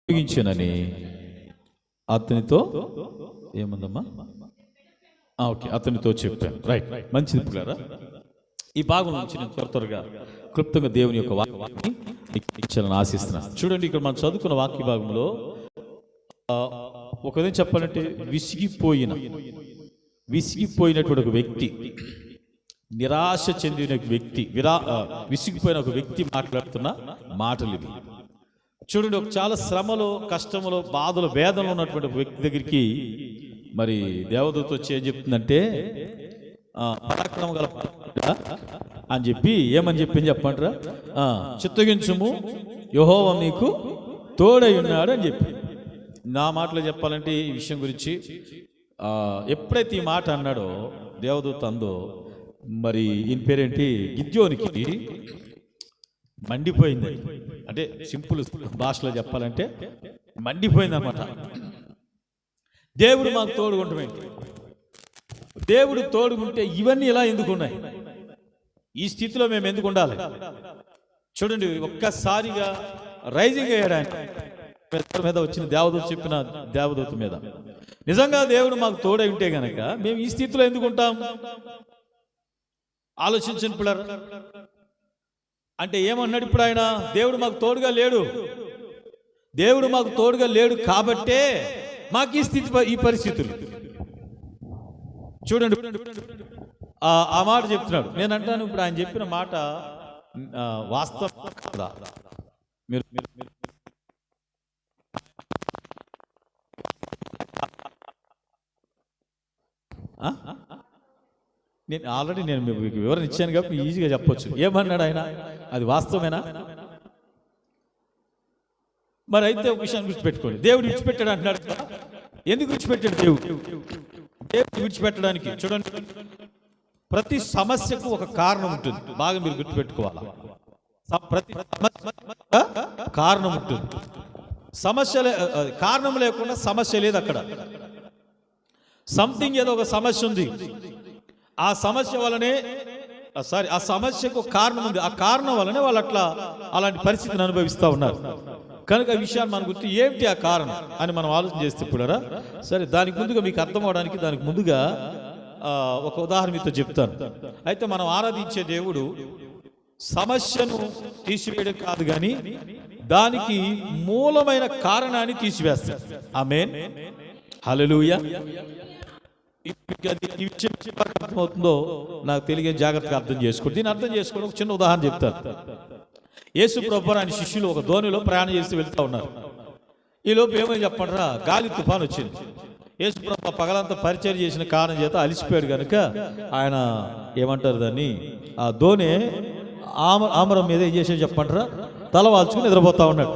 అప్పగించానని అతనితో ఏముందమ్మా ఓకే అతనితో చెప్పాను. రైట్, మంచిది పిల్లరా. ఈ భాగం నుంచి నేను త్వరగా క్లుప్తంగా దేవుని యొక్క వాక్యాన్ని ఇచ్చాలని ఆశిస్తున్నాను. చూడండి, ఇక్కడ మనం చదువుకున్న వాక్య భాగంలో ఒకదే చెప్పాలంటే విసిగిపోయినటువంటి ఒక వ్యక్తి, నిరాశ చెందిన వ్యక్తి, విసిగిపోయిన ఒక వ్యక్తి మాట్లాడుతున్న మాటలు ఇవి. చూడండి, ఒక చాలా శ్రమలో, కష్టములో, బాధలు, వేదనలో ఉన్నటువంటి ఒక వ్యక్తి దగ్గరికి మరి దేవదూత వచ్చి ఏం చెప్తుందంటే పరాక్రమ గల అని చెప్పి ఏమని చెప్పింది చెప్పంటారా, చిత్తగించుము, యెహోవా నీకు తోడై ఉన్నాడు అని చెప్పి. నా మాటలో చెప్పాలంటే ఈ విషయం గురించి ఎప్పుడైతే ఈ మాట అన్నాడో దేవదూత అందో, మరి ఈయన పేరేంటి, గిద్యోనికి మండిపోయింది. అంటే సింపుల్ భాషలో చెప్పాలంటే మండిపోయింది అన్నమాట. దేవుడు మాకు తోడుకుంటామేంటి, దేవుడు తోడుకుంటే ఇవన్నీ ఇలా ఎందుకున్నాయి, ఈ స్థితిలో మేము ఎందుకు ఉండాలి? చూడండి, ఒక్కసారిగా రైజింగ్ అయ్యాడు ఆయన మీద వచ్చిన దేవదూత, చెప్పిన దేవదూత మీద. నిజంగా దేవుడు మాకు తోడై ఉంటే గనక మేము ఈ స్థితిలో ఎందుకు ఉంటాం? ఆలోచించండి పిల్లలు. అంటే ఏమన్నాడు ఇప్పుడు ఆయన? దేవుడు మాకు తోడుగా లేడు, దేవుడు మాకు తోడుగా లేడు కాబట్టే మాకు ఈ స్థితి, ఈ పరిస్థితులు. చూడండి, ఆ మాట చెప్తున్నాడు. నేను అంటాను, ఇప్పుడు ఆయన చెప్పిన మాట వాస్తవం కదా? మీరు నేను ఆల్రెడీ మీకు వివరణ ఇచ్చాను కాబట్టి ఈజీగా చెప్పొచ్చు. ఏమన్నాడు ఆయన? అది వాస్తవమేనా? మరి అయితే ఒక విషయాన్ని విడిచిపెట్టుకోండి. దేవుడు విడిచిపెట్టాడు అంటున్నాడు. ఎందుకు విడిచిపెట్టాడు దేవుడు? దేవుడు విడిచిపెట్టడానికి చూడండి, ప్రతి సమస్యకు ఒక కారణం ఉంటుంది. బాగా మీరు గుర్తుపెట్టుకోవాలి. ప్రతి కారణం ఉంటుంది. కారణం లేకుండా సమస్య లేదు అక్కడ. సంథింగ్ ఏదో ఒక సమస్య ఉంది, ఆ సమస్య వలనే ఆ సమస్యకు కారణం ఉంది, ఆ కారణం వలనే వాళ్ళు అలాంటి పరిస్థితిని అనుభవిస్తూ ఉన్నారు. కనుక ఈ విషయాన్ని మన గుర్తు ఏమిటి ఆ కారణం అని మనం ఆలోచన చేస్తే ఇప్పుడరా సరే, దానికి ముందుగా మీకు అర్థం అవడానికి దానికి ముందుగా ఒక ఉదాహరణ మీతో చెప్తాను. అయితే మనం ఆరాధించే దేవుడు సమస్యను తీసివేయడం కాదు కానీ దానికి మూలమైన కారణాన్ని తీసివేస్తాడు. ఆమేన్, హల్లెలూయా. ఈ విషయం అర్థమవుతుందో నాకు తెలియ జాగ్రత్తగా అర్థం చేసుకోండి. దీన్ని అర్థం చేసుకోవడం ఒక చిన్న ఉదాహరణ చెప్తాను. యేసు ప్రభువు ఆయన శిష్యులు ఒక ధోనిలో ప్రయాణం చేసి వెళ్తూ ఉన్నారు. ఈ లోపు ఏమని చెప్పంటారా, గాలి తుఫాను వచ్చింది. యేసు ప్రభు పగలంతా పరిచయం చేసిన కారణం చేత అలిసిపోయాడు కనుక ఆయన ఏమంటారు దాన్ని, ఆ ధోని ఆమరం మీద ఏం చేసేది చెప్పంటారా, తల వాల్చుకుని నిద్రపోతా ఉన్నాడు.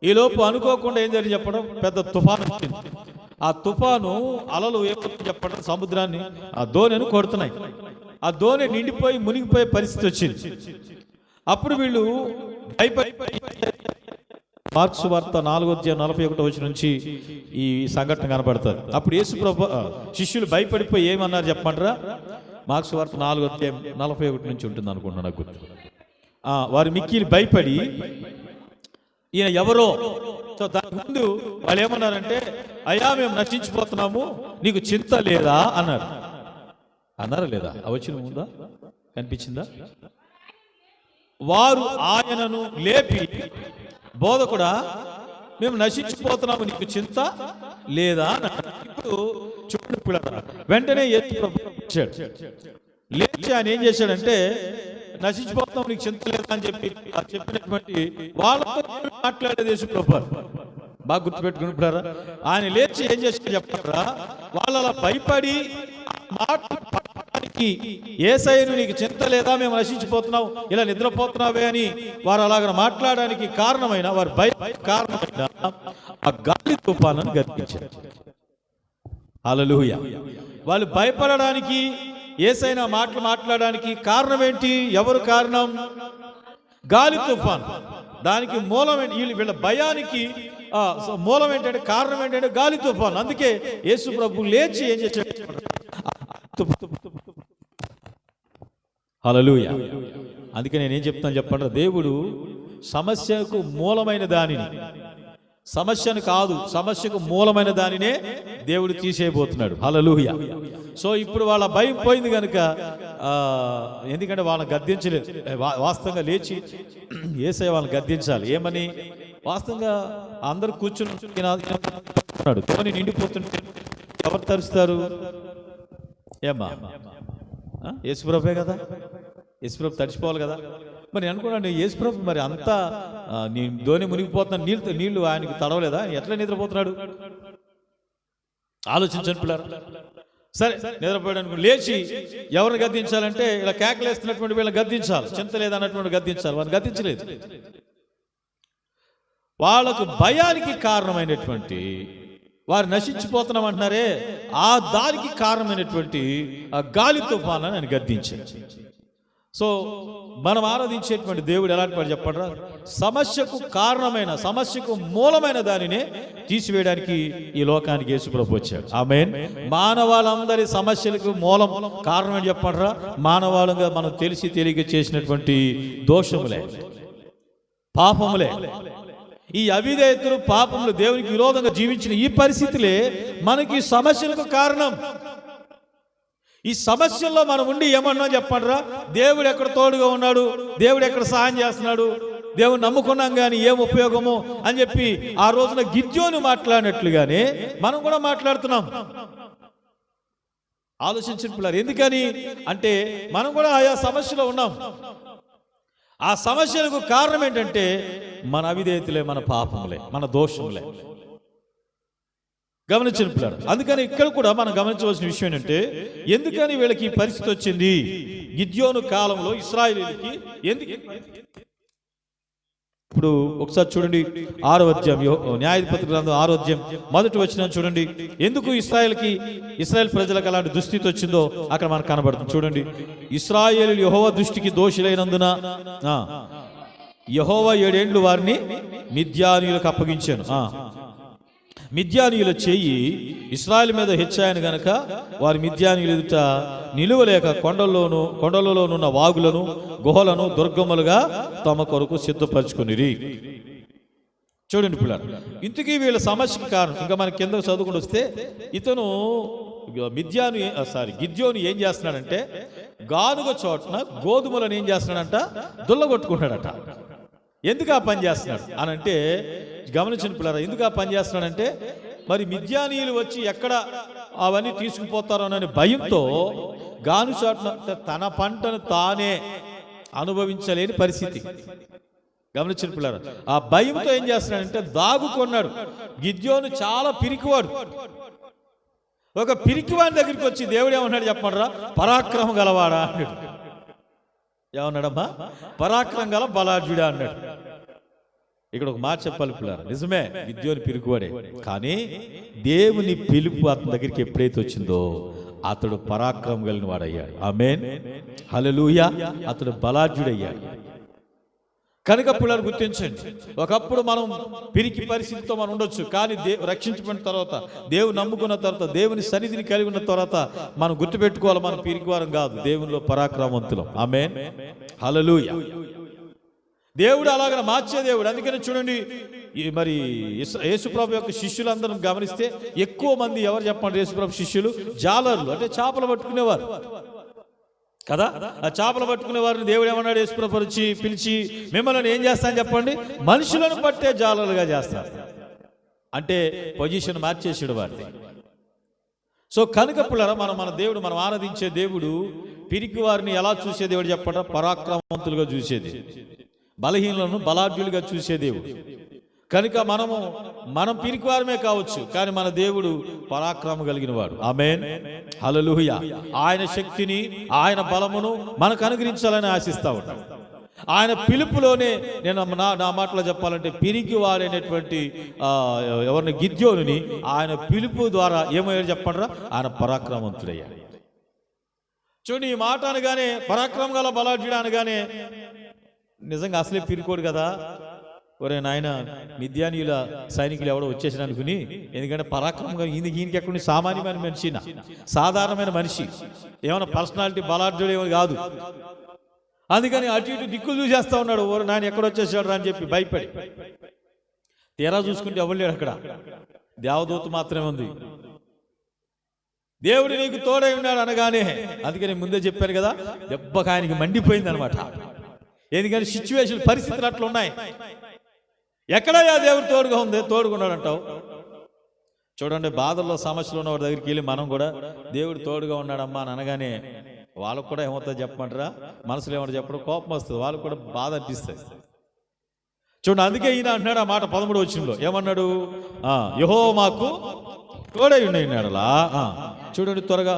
ఈ లోపు అనుకోకుండా ఏం జరిగి చెప్పడం, పెద్ద తుఫాను వచ్చింది. ఆ తుఫాను అలలు ఏమవుతుంది చెప్పడం, సముద్రాన్ని, ఆ ధోనిని కొడుతున్నాయి. ఆ ధోని నిండిపోయి మునిగిపోయే పరిస్థితి వచ్చింది. అప్పుడు వీళ్ళు భయపడి, మార్క్స్ వార్త 4:41 నుంచి ఈ సంఘటన కనబడతారు. అప్పుడు యేసు ప్రభు శిష్యులు భయపడిపోయి ఏమన్నారు చెప్పమంటారా? మార్క్స్ వార్త 4:41 నుంచి ఉంటుంది అనుకుంటున్నాను, నాకు గుర్తు. వారు మిక్కిలి భయపడి ఈయన ఎవరో. సో దాని ముందు వాళ్ళు ఏమన్నారంటే, అయ్యా మేము నశించిపోతున్నాము, నీకు చింత లేదా అన్నారా లేదా? వచ్చిన ముందా కనిపించిందా? వారు ఆయనను లేపి, బోధకుడా మేము నశించిపోతున్నాము, నీకు చింత లేదా అన్నారు. ఇప్పుడు చూడండి పిల్లరా, వెంటనే లేచి ఆయన ఏం చేశాడంటే, నశించిపోతాం, నీకు చింత లేదా అని చెప్పినటువంటి వాళ్ళతో మాట్లాడేది యేసు ప్రభువు. బాగా గుర్తుపెట్టుకున్నారా? ఆయన లేచి ఏం చేశాడు చెప్పరా, వాళ్ళు అలా భయపడి మాట్లాడడానికి, యేసయ్యను నీకు చింత లేదా, మేము నశించిపోతున్నాం, ఇలా నిద్రపోతున్నావే అని వారు అలాగ మాట్లాడడానికి కారణమైన, వారు కారణమైన ఆ గాలి తుఫానును గర్జించారు. హల్లెలూయా. వాళ్ళు భయపడడానికి, యేసయ్య మాటలు మాట్లాడడానికి కారణం ఏంటి? ఎవరు కారణం? గాలి తుఫాన్. దానికి మూలం ఏంటి? వీళ్ళ భయానికి మూలం ఏంటంటే, కారణం ఏంటంటే గాలి తుఫాన్. అందుకే యేసు ప్రభు లేచి ఏం చేశాడు? హల్లెలూయా. అందుకే నేనేం చెప్తాను చెప్పండి, దేవుడు సమస్యకు మూలమైన దానిని, సమస్యను కాదు, సమస్యకు మూలమైన దానినే దేవుడు తీసేయబోతున్నాడు. హల్లెలూయా. సో ఇప్పుడు వాళ్ళ భయం పోయింది కనుక, ఎందుకంటే వాళ్ళని గద్దించలేదు. వాస్తవంగా లేచి యేసయ్య వాళ్ళని గద్దించాలి. ఏమని? వాస్తవంగా అందరూ కూర్చున్నాడు, తోని నిండిపోతుంటే ఎవరు తరుస్తారు? ఏమ్మా, యేసుప్రభే కదా, యేసుప్రభు తడిచిపోవాలి కదా. మరి అనుకున్నాను, యేసుప్రభు మరి అంతా నీ ధోని మునిగిపోతున్నా, నీళ్లు ఆయనకి తడవలేదా? ఎట్లా నిద్రపోతున్నాడు? ఆలోచించండి పిల్లలు. సరే, నిద్రపోయాడు అనుకుని లేచి ఎవరిని గద్దించాలంటే ఇలా కేకలేస్తున్నటువంటి వీళ్ళని గద్దించాలి. చింత లేదన్నటువంటి గద్దించాలి. వారిని గద్దించలేదు. వాళ్ళకు భయానికి కారణమైనటువంటి, వారు నశించిపోతున్నాం అంటున్నారే, ఆ దానికి కారణమైనటువంటి ఆ గాలి తుఫాను నేను గద్దించాను. సో మనం ఆరాధించేటువంటి దేవుడు ఎలాంటి వాడు చెప్పండి? సమస్యకు కారణమైన, సమస్యకు మూలమైన దానినే తీసివేయడానికి ఈ లోకానికి యేసుప్రభు వచ్చాడు. ఆమేన్. మానవాళ్ళందరి సమస్యలకు మూలం కారణం అని చెప్పండి. మానవాళంగా మనం తెలిసి తెలియక చేసినటువంటి దోషములే, పాపములే, ఈ అవిధేయతలు, పాపములు, దేవునికి విరోధంగా జీవించిన ఈ పరిస్థితులే మనకి సమస్యలకు కారణం. ఈ సమస్యల్లో మనం ఉండి ఏమన్నా చెప్పండిరా, దేవుడు ఎక్కడ తోడుగా ఉన్నాడు, దేవుడు ఎక్కడ సహాయం చేస్తున్నాడు, దేవుడు నమ్ముకున్నాం కానీ ఏం ఉపయోగము అని చెప్పి ఆ రోజున గిద్యోను మాట్లాడినట్లుగానే మనం కూడా మాట్లాడుతున్నాం. ఆలోచించిన పిల్లలు, ఎందుకని అంటే మనం కూడా ఆయా సమస్యలో ఉన్నాం. ఆ సమస్యలకు కారణం ఏంటంటే మన అవిధేయతలే, మన పాపములే, మన దోషములే. గమనించిన పిల్లలు, అందుకని ఇక్కడ కూడా మనం గమనించవలసిన విషయం ఏంటంటే, ఎందుకని వీళ్ళకి ఈ పరిస్థితి వచ్చింది? గిద్యోను కాలంలో ఇశ్రాయేలీయులకి ఎందుకు? ఇప్పుడు ఒకసారి చూడండి, 6వ అధ్యాయం, న్యాయాధిపతి గ్రంథం 6వ అధ్యాయం 1వ వచనం చూడండి. ఎందుకు ఇశ్రాయేల్ ప్రజలకు అలాంటి దుస్థితి వచ్చిందో అక్కడ మనకు కనబడుతుంది. చూడండి, ఇశ్రాయేలీయులు యెహోవా దృష్టికి దోషులైనందున యెహోవా 7 ఏండ్లు వారిని మిద్యానీయులకు అప్పగించాను. మిద్యానీయుల చెయ్యి ఇశ్రాయేలు మీద హెచ్చాయను గనక వారి మిద్యానీయుల ఎదుట నిలువలేక కొండలలోనున్న వాగులను, గుహలను దుర్గములుగా తమ కొరకు సిద్ధపరచుకునిరి. చూడండి పిల్లలు, ఇంతకీ వీళ్ళ సమస్యకి కారణం ఇంకా మన కింద చదువుకుంటూ వస్తే, ఇతను గిద్యోను ఏం చేస్తున్నాడంటే, గానుగ చోట్న గోధుమలను ఏం చేస్తున్నాడంట? దుల్లగొట్టుకుంటాడట. ఎందుకు ఆ పని చేస్తున్నాడు అని అంటే, గమనించిన పిల్లరా, ఎందుకు ఆ పని చేస్తున్నాడంటే, మరి మిద్యానీయులు వచ్చి ఎక్కడ అవన్నీ తీసుకుపోతారో అనే భయంతో గాను చోట్న తన పంటను తానే అనుభవించలేని పరిస్థితి. గమనించిన పిల్లరా, ఆ భయంతో ఏం చేస్తున్నాడంటే దాగుకున్నాడు. గిద్యోను చాలా పిరికివాడు. ఒక పిరికివాడి దగ్గరికి వచ్చి దేవుడు ఏమన్నాడు చెప్పండిరా? పరాక్రమం గలవాడా అన్నాడు. ఏమన్నాడమ్మా? పరాక్రమం గల బలాఢ్యుడా అన్నాడు. ఇక్కడ ఒక మాట చెప్పాలి పిల్లలు, నిజమే గిద్యోను పిరికివాడే, కానీ దేవుని పిలుపు అతని దగ్గరికి ఎప్పుడైతే వచ్చిందో అతడు పరాక్రమం కలిగిన వాడయ్యాడు. ఆమేన్, హల్లెలూయా. అతడు బలాఢ్యుడయ్యాడు. కనుక పిల్లలు గుర్తించండి, ఒకప్పుడు మనం పిరికి పరిస్థితితో మనం ఉండొచ్చు, కానీ రక్షించబడిన తర్వాత, దేవుని నమ్ముకున్న తర్వాత, దేవుని సన్నిధిని కలిగి ఉన్న తర్వాత మనం గుర్తుపెట్టుకోవాలి, మనం పిరికివారం కాదు, దేవునిలో పరాక్రమవంతులం. ఆమేన్, హల్లెలూయా. దేవుడు అలాగ మార్చే దేవుడు. అందుకని చూడండి, మరి యేసుప్రభు యొక్క శిష్యులందరం గమనిస్తే ఎక్కువ మంది ఎవరు చెప్పండి? యేసుప్రభు శిష్యులు జాలర్లు, అంటే చేపలు పట్టుకునేవారు కదా. ఆ చేపలు పట్టుకునే వారిని దేవుడు ఏమన్నాడు? యేసుప్రభు వచ్చి పిలిచి, మిమ్మల్ని ఏం చేస్తాను చెప్పండి? మనుషులను పట్టే జాలరులుగా చేస్తారు. అంటే పొజిషన్ మార్చేసాడు వారిని. సో కనుక పిల్లరా, మన దేవుడు, మనం ఆరాధించే దేవుడు పిరికి వారిని ఎలా చూసే దేవుడు చెప్పండి? పరాక్రమవంతులుగా చూసేది, బలహీనులను బలాఢ్యులుగా చూసే దేవుడు. కనుక మనం పిరికివారమే కావచ్చు, కానీ మన దేవుడు పరాక్రమం కలిగిన వాడు. ఆమేన్, హల్లెలూయా. ఆయన శక్తిని, ఆయన బలమును మనకు అనుగ్రహించాలని ఆశిస్తా ఉంటాం. ఆయన పిలుపులోనే, నేను నా మాటలో చెప్పాలంటే, పిరికివాడైనటువంటి ఎవరిని? గిద్యోనుని ఆయన పిలుపు ద్వారా ఏమయ్యాడు చెప్పండి? ఆయన పరాక్రమవంతుడయ్యాడు. చూడండి, ఈ మాట అనగానే పరాక్రమం గల బలాఢ్యుడు అనగానే నిజంగా అసలే పిరికోడు కదా. ఒరే నాయన, మిద్యానీయుల సైనికులు ఎవడో వచ్చేసిన అనుకుని, ఎందుకంటే పరాక్రమంగా ఈయనకి ఎక్కడి సామాన్యమైన మనిషి, సాధారణమైన మనిషి, ఏమైనా పర్సనాలిటీ బలాఢ్యుడు ఏమో కాదు. అందుకని అటు ఇటు దిక్కులు చూసేస్తా ఉన్నాడు. ఓరు నాయన ఎక్కడ వచ్చేసాడు అని చెప్పి భయపడి తీరా చూసుకుంటే ఎవరు లేడు అక్కడ, దేవదూత మాత్రమే ఉంది. దేవుడు నీకు తోడై ఉన్నాడు అనగానే, అందుకే నేను ముందే చెప్పాను కదా, దెబ్బకి ఆయనకి మండిపోయింది అనమాట. ఎందుకంటే సిచ్యువేషన్, పరిస్థితులు అట్లా ఉన్నాయి. ఎక్కడయ్యా దేవుడు తోడుగా ఉంది, తోడుకున్నాడు అంటావు. చూడండి, బాధల్లో సమస్యలు ఉన్న వాడి దగ్గరికి వెళ్ళి మనం కూడా దేవుడు తోడుగా ఉన్నాడమ్మా అని అనగానే వాళ్ళకు కూడా ఏమవుతుంది చెప్పమంటారా, మనసులో ఏమంటారు చెప్పడం, కోపం వస్తుంది, వాళ్ళకు కూడా బాధ అనిపిస్తుంది. చూడండి, అందుకే ఈయన అంటున్నాడు ఆ మాట 13వ వచనంలో ఏమన్నాడు, యెహోవా మాకు తోడై ఉన్నాడలా. చూడండి త్వరగా,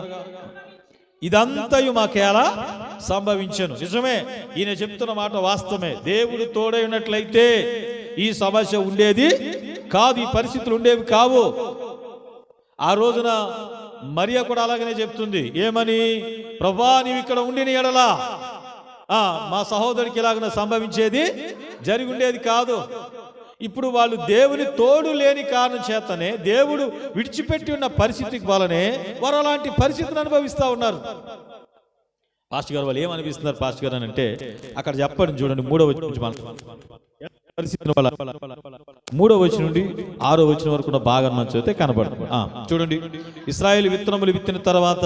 ఇదంతయు మాకేలా సంభవించను. నిజమే, ఈయన చెప్తున్న మాట వాస్తవమే. దేవుడు తోడై ఉన్నట్లయితే ఈ సమస్య ఉండేది కాదు, ఈ పరిస్థితులు ఉండేవి కావు. ఆ రోజున మరియా కూడా అలాగనే చెప్తుంది, ఏమని, ప్రభువా నీవు ఇక్కడ ఉండిన ఎడలా మా సహోదరికి ఇలాగ సంభవించేది జరిగి ఉండేది కాదు. ఇప్పుడు వాళ్ళు దేవుని తోడు లేని కారణం చేతనే, దేవుడు విడిచిపెట్టి ఉన్న పరిస్థితికి వలనే వారు అలాంటి పరిస్థితిని అనుభవిస్తూ ఉన్నారు. పాస్టర్ గారు వాళ్ళు ఏమనిపిస్తున్నారు పాస్టర్ గారు అని అంటే, అక్కడ చెప్పండి చూడండి, 3వ వచనం నుండి 6వ వచనం వరకు బాగా చదివితే కనబడుతుంది. చూడండి, ఇశ్రాయేలు విత్తనములు విత్తిన తర్వాత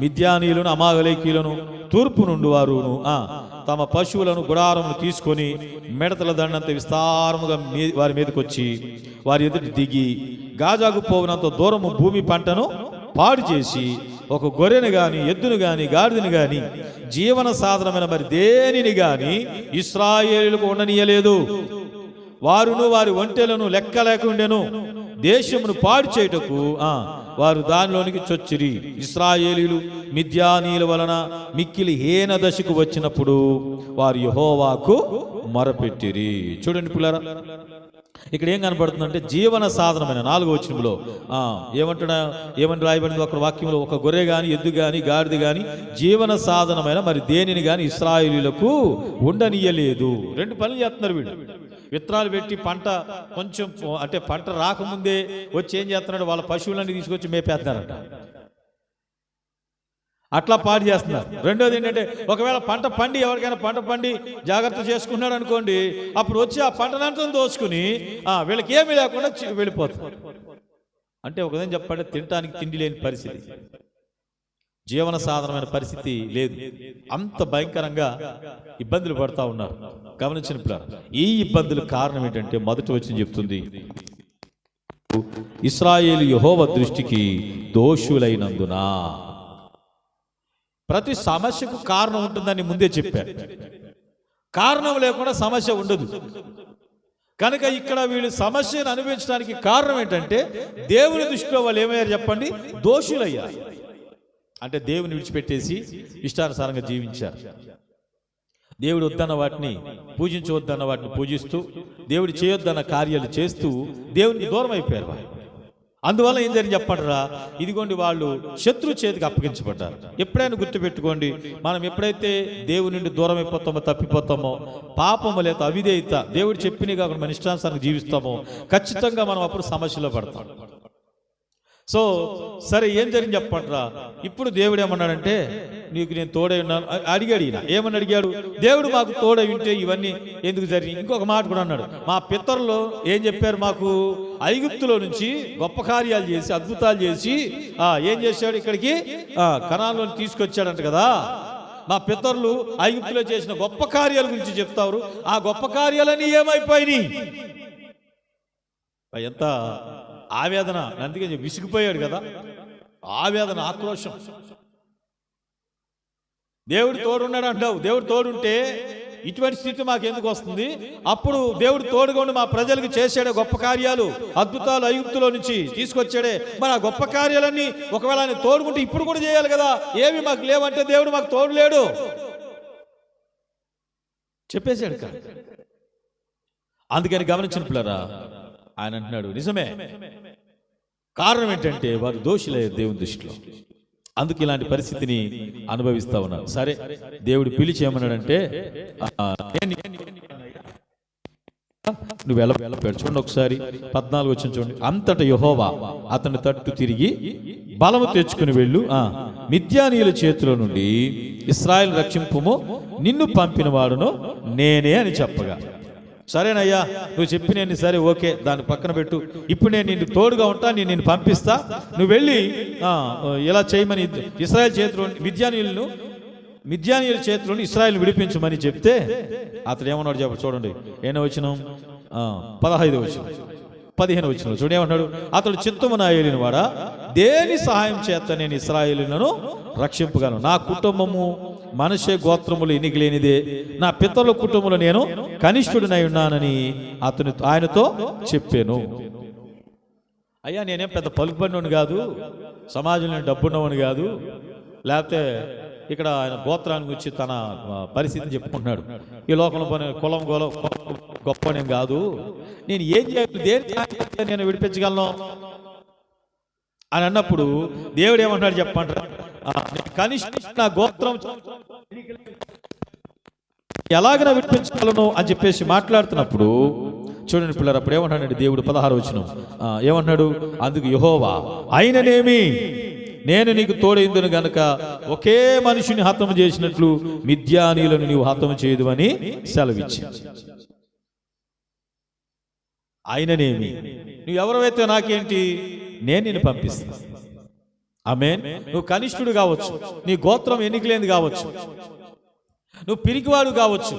మిద్యానీయులను అమాలేకీయులను తూర్పు నుండి వారును తమ పశువులను గుడారమును తీసుకొని మిడతల దండంత విస్తారముగా వారి మీదకి వచ్చి వారి ఎదుటి దిగి గాజాకు పోవునంత దూరము భూమి పంటను పాడు చేసి ఒక గొర్రెను గాని, ఎద్దును గాని, గాడిదని గాని, జీవన సాధనమైన మరి దేనిని గాని ఇశ్రాయేలులకు ఉండనీయలేదు. వారును వారి ఒంటెలను లెక్క లేకుండెను. దేశమును పాడు చేయుటకు వారు దానిలోనికి చొచ్చిరి. ఇశ్రాయేలీయులు మిద్యానీయుల వలన మిక్కిలి హీన దశకు వచ్చినప్పుడు వారు యెహోవాకు మొరపెట్టిరి. చూడండి పిల్లరా, ఇక్కడ ఏం కనపడుతుందంటే, జీవన సాధనమైన 4వ వచనంలో ఏమని రాయబడింది ఒక వాక్యంలో, ఒక గొర్రె గాని, ఎద్దు గాని, గాడిద గాని, జీవన సాధనమైన మరి దేనిని గాని ఇశ్రాయేలీయులకు ఉండనీయలేదు. 2 పనులు చేస్తున్నారు వీళ్ళు. విత్తనాలు పెట్టి పంట కొంచెం అంటే పంట రాకముందే వచ్చి ఏం చేస్తున్నాడు, వాళ్ళ పశువులన్నీ తీసుకొచ్చి మేపేస్తున్నారట, అట్లా పాడు చేస్తున్నారు. రెండోది ఏంటంటే, ఒకవేళ పంట పండి ఎవరికైనా పంట పండి జాగ్రత్త చేసుకున్నాడు అనుకోండి, అప్పుడు వచ్చి ఆ పంటనంతా దోచుకుని వీళ్ళకి ఏమీ లేకుండా వెళ్ళిపోతారు. అంటే ఒకదేం చెప్పండి, తినటానికి తిండి లేని పరిస్థితి, జీవన సాధనమైన పరిస్థితి లేదు. అంత భయంకరంగా ఇబ్బందులు పడతా ఉన్నారు. గమనించిన పిల్లలు, ఈ ఇబ్బందుల కారణం ఏంటంటే, మొదటి వచనం చెప్తుంది, ఇశ్రాయేలు యెహోవా దృష్టికి దోషులైనందున. ప్రతి సమస్యకు కారణం ఉంటుందని ముందే చెప్పారు. కారణం లేకుండా సమస్య ఉండదు. కనుక ఇక్కడ వీళ్ళు సమస్యను అనుభవించడానికి కారణం ఏంటంటే, దేవుని దృష్టిలో వాళ్ళు ఏమయ్యారు చెప్పండి, దోషులయ్యారు. అంటే దేవుని విడిచిపెట్టేసి ఇష్టానుసారంగా జీవించారు. దేవుడు వద్దన్న వాటిని పూజించవద్దన్న వాటిని పూజిస్తూ, దేవుడు చేయొద్దన్న కార్యాలు చేస్తూ దేవునికి దూరం అయిపోయారు. అందువల్ల ఏం జరిగింది చెప్పండిరా, ఇదిగోండి వాళ్ళు శత్రు చేతికి అప్పగించబడ్డారు. ఎప్పుడైనా గుర్తుపెట్టుకోండి, మనం ఎప్పుడైతే దేవుని నుండి దూరం అయిపోతామో, తప్పిపోతామో, పాపము లేదా అవిధేయత, దేవుడు చెప్పినవి కాకుండా మన ఇష్టానుసారంగా జీవిస్తామో, ఖచ్చితంగా మనం అప్పుడు సమస్యలో పడతాం. సో సరే, ఏం జరిగింది చెప్పండిరా. ఇప్పుడు దేవుడు ఏమన్నాడంటే, నీకు నేను తోడై ఉన్నాను అడిగాడు. ఈయన ఏమని అడిగాడు, దేవుడు మాకు తోడై ఉంటే ఇవన్నీ ఎందుకు జరిగింది. ఇంకొక మాట కూడా అన్నాడు, మా పితరులు ఏం చెప్పారు, మాకు ఐగుప్తులో నుంచి గొప్ప కార్యాలు చేసి, అద్భుతాలు చేసి ఏం చేశాడు, ఇక్కడికి కనాన్లో తీసుకొచ్చాడంట కదా. మా పితరులు ఐగుప్తులో చేసిన గొప్ప కార్యాల గురించి చెప్తారు. ఆ గొప్ప కార్యాలన్నీ ఏమైపోయినాయి. ఎంత ఆవేదన, అందుకే విసిగిపోయాడు కదా, ఆవేదన, ఆక్రోశం. దేవుడు తోడున్నాడు అంటావు, దేవుడు తోడుంటే ఇటువంటి స్థితి మాకు ఎందుకు వస్తుంది. అప్పుడు దేవుడు తోడుగా ఉండి మా ప్రజలకు చేశాడే గొప్ప కార్యాలు, అద్భుతాలు ఐగుప్తులో నుంచి తీసుకొచ్చాడే. మరి ఆ గొప్ప కార్యాలన్నీ ఒకవేళ ఆయన తోడుకుంటే ఇప్పుడు కూడా చేయాలి కదా. ఏమి మాకు లేవంటే దేవుడు మాకు తోడు లేడు చెప్పేశాడు కదా. అందుకని గమనించిన పిల్లరా, ఆయన అంటున్నాడు, నిజమే, కారణం ఏంటంటే వారు దోషులయ్యారు దేవుని దృష్టిలో. అందుకు ఇలాంటి పరిస్థితిని అనుభవిస్తా ఉన్నారు. సరే, దేవుడు పిలిచి ఏమన్నాడంటే, నువ్వు వెళ్ళిపోయాడు. చూడండి ఒకసారి 14 వచ్చిన చూడండి. అంతటా యెహోవా అతని తట్టు తిరిగి బలము తెచ్చుకుని వెళ్ళు, మిద్యానీయుల చేతిలో నుండి ఇశ్రాయేలు రక్షింపుము, నిన్ను పంపిన వాడును నేనే అని చెప్పగా. సరేనయ్యా, నువ్వు చెప్పిన సరే, ఓకే, దాన్ని పక్కన పెట్టు. ఇప్పుడు నేను నిన్ను తోడుగా ఉంటా, నేను నిన్ను పంపిస్తా, నువ్వు వెళ్ళి ఇలా చేయమని ఇశ్రాయేలు చేతిలో మిద్యానీయుల చేతిలోని ఇశ్రాయేలు విడిపించమని చెప్తే అతడు ఏమన్నాడు చెప్ప చూడండి. ఏమో వచనం 15వ వచనం 15వ వచనం చూడు ఏమన్నాడు. అతడు చిత్తమున ఏలిన వాడా, దేని సహాయం చేత నేను ఇశ్రాయేలులను రక్షింపగలను? నా కుటుంబము మనషే గోత్రములు ఎన్నికలేనిదే, నా పితరుల కుటుంబంలో నేను కనిష్ఠుడినై ఉన్నానని ఆయనతో చెప్పాను. అయ్యా, నేనేం పెద్ద పలుకుబడినోని కాదు, సమాజంలో డబ్బున్నవాని కాదు, లేకపోతే ఇక్కడ ఆయన గోత్రానికి వచ్చి తన పరిస్థితిని చెప్పుకుంటున్నాడు. ఈ లోకంలో పని కులం గొప్పనేం కాదు, నేను ఏం చేయాలి, దేని నేను విడిపించగలను అని అన్నప్పుడు దేవుడు ఏమంటాడు చెప్పంటారా, కనిష్ట నా గోత్రం ఎలాగైనా విడిపించగలను అని చెప్పేసి మాట్లాడుతున్నప్పుడు చూడండి పిల్లలు, అప్పుడు ఏమంటాడు దేవుడు 16వ వచనం ఏమంటున్నాడు. అందుకు యెహోవా అయిననేమి నేను నీకు తోడైందును గనుక ఒకే మనిషిని హతము చేసినట్లు మిద్యానీయులను నీవు హతము చేయదు అని సెలవిచ్చి, ఆయననేమి నువ్వు ఎవరైతే నాకేంటి, నేను నిన్ను పంపిస్తాను. ఆమేన్. నువ్వు కనిష్ఠుడు కావచ్చు, నీ గోత్రం ఎన్నికలేనిది కావచ్చు, నువ్వు పిరికివాడు కావచ్చు,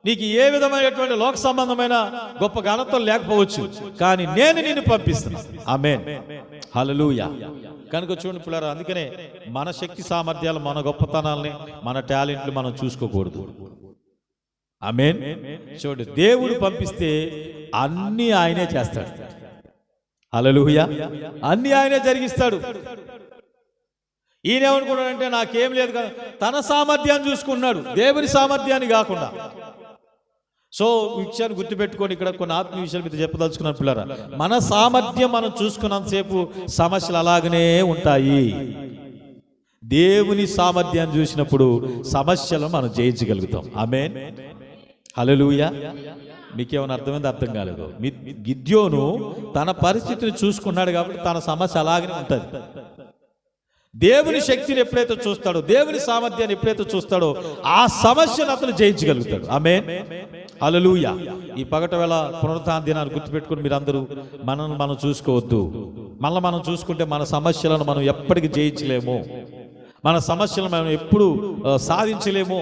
నీకు ఏ విధమైనటువంటి లోక సంబంధమైన గొప్ప ఘనత లేకపోవచ్చు, కానీ నేను నిన్ను పంపిస్తాను. ఆమేన్, హల్లెలూయా. కనుక చూడండి పిల్లరా, అందుకనే మన శక్తి సామర్థ్యాలు, మన గొప్పతనాలని, మన టాలెంట్లు మనం చూసుకోకూడదు. ఆమేన్. చూడండి, దేవుడు పంపిస్తే అన్నీ ఆయనే చేస్తాడు. హల్లెలూయా. అన్నీ ఆయనే జరిగిస్తాడు. ఈయనేమనుకున్నాడంటే నాకేం లేదు కదా, తన సామర్థ్యాన్ని చూసుకున్నాడు, దేవుని సామర్థ్యాన్ని కాకుండా. సో విషయాన్ని గుర్తుపెట్టుకొని ఇక్కడ కొన్ని ఆత్మీయ విషయాలు మీద చెప్పదలుచుకున్నాను పిల్లరా. మన సామర్థ్యం మనం చూసుకున్నంతసేపు సమస్యలు అలాగనే ఉంటాయి. దేవుని సామర్థ్యాన్ని చూసినప్పుడు సమస్యలను మనం జయించగలుగుతాం. ఆమేన్, హల్లెలూయా. మీకేమైనా అర్థమైంది? అర్థం కాలేదు. గిద్యోను తన పరిస్థితిని చూసుకున్నాడు కాబట్టి తన సమస్య అలాగనే ఉంటుంది. దేవుని శక్తిని ఎప్పుడైతే చూస్తాడో, దేవుని సామర్థ్యాన్ని ఎప్పుడైతే చూస్తాడో, ఆ సమస్యను అతను జయించగలుగుతాడు. ఆమేన్, హల్లెలూయా. ఈ పగట వేళ పునరుత్థాన దినాన్ని గుర్తుపెట్టుకుని మీరందరూ మనల్ని మనం చూసుకోవద్దు. మనం చూసుకుంటే మన సమస్యలను మనం ఎప్పటికీ జయించలేము, మన సమస్యలను మనం ఎప్పుడు సాధించలేము,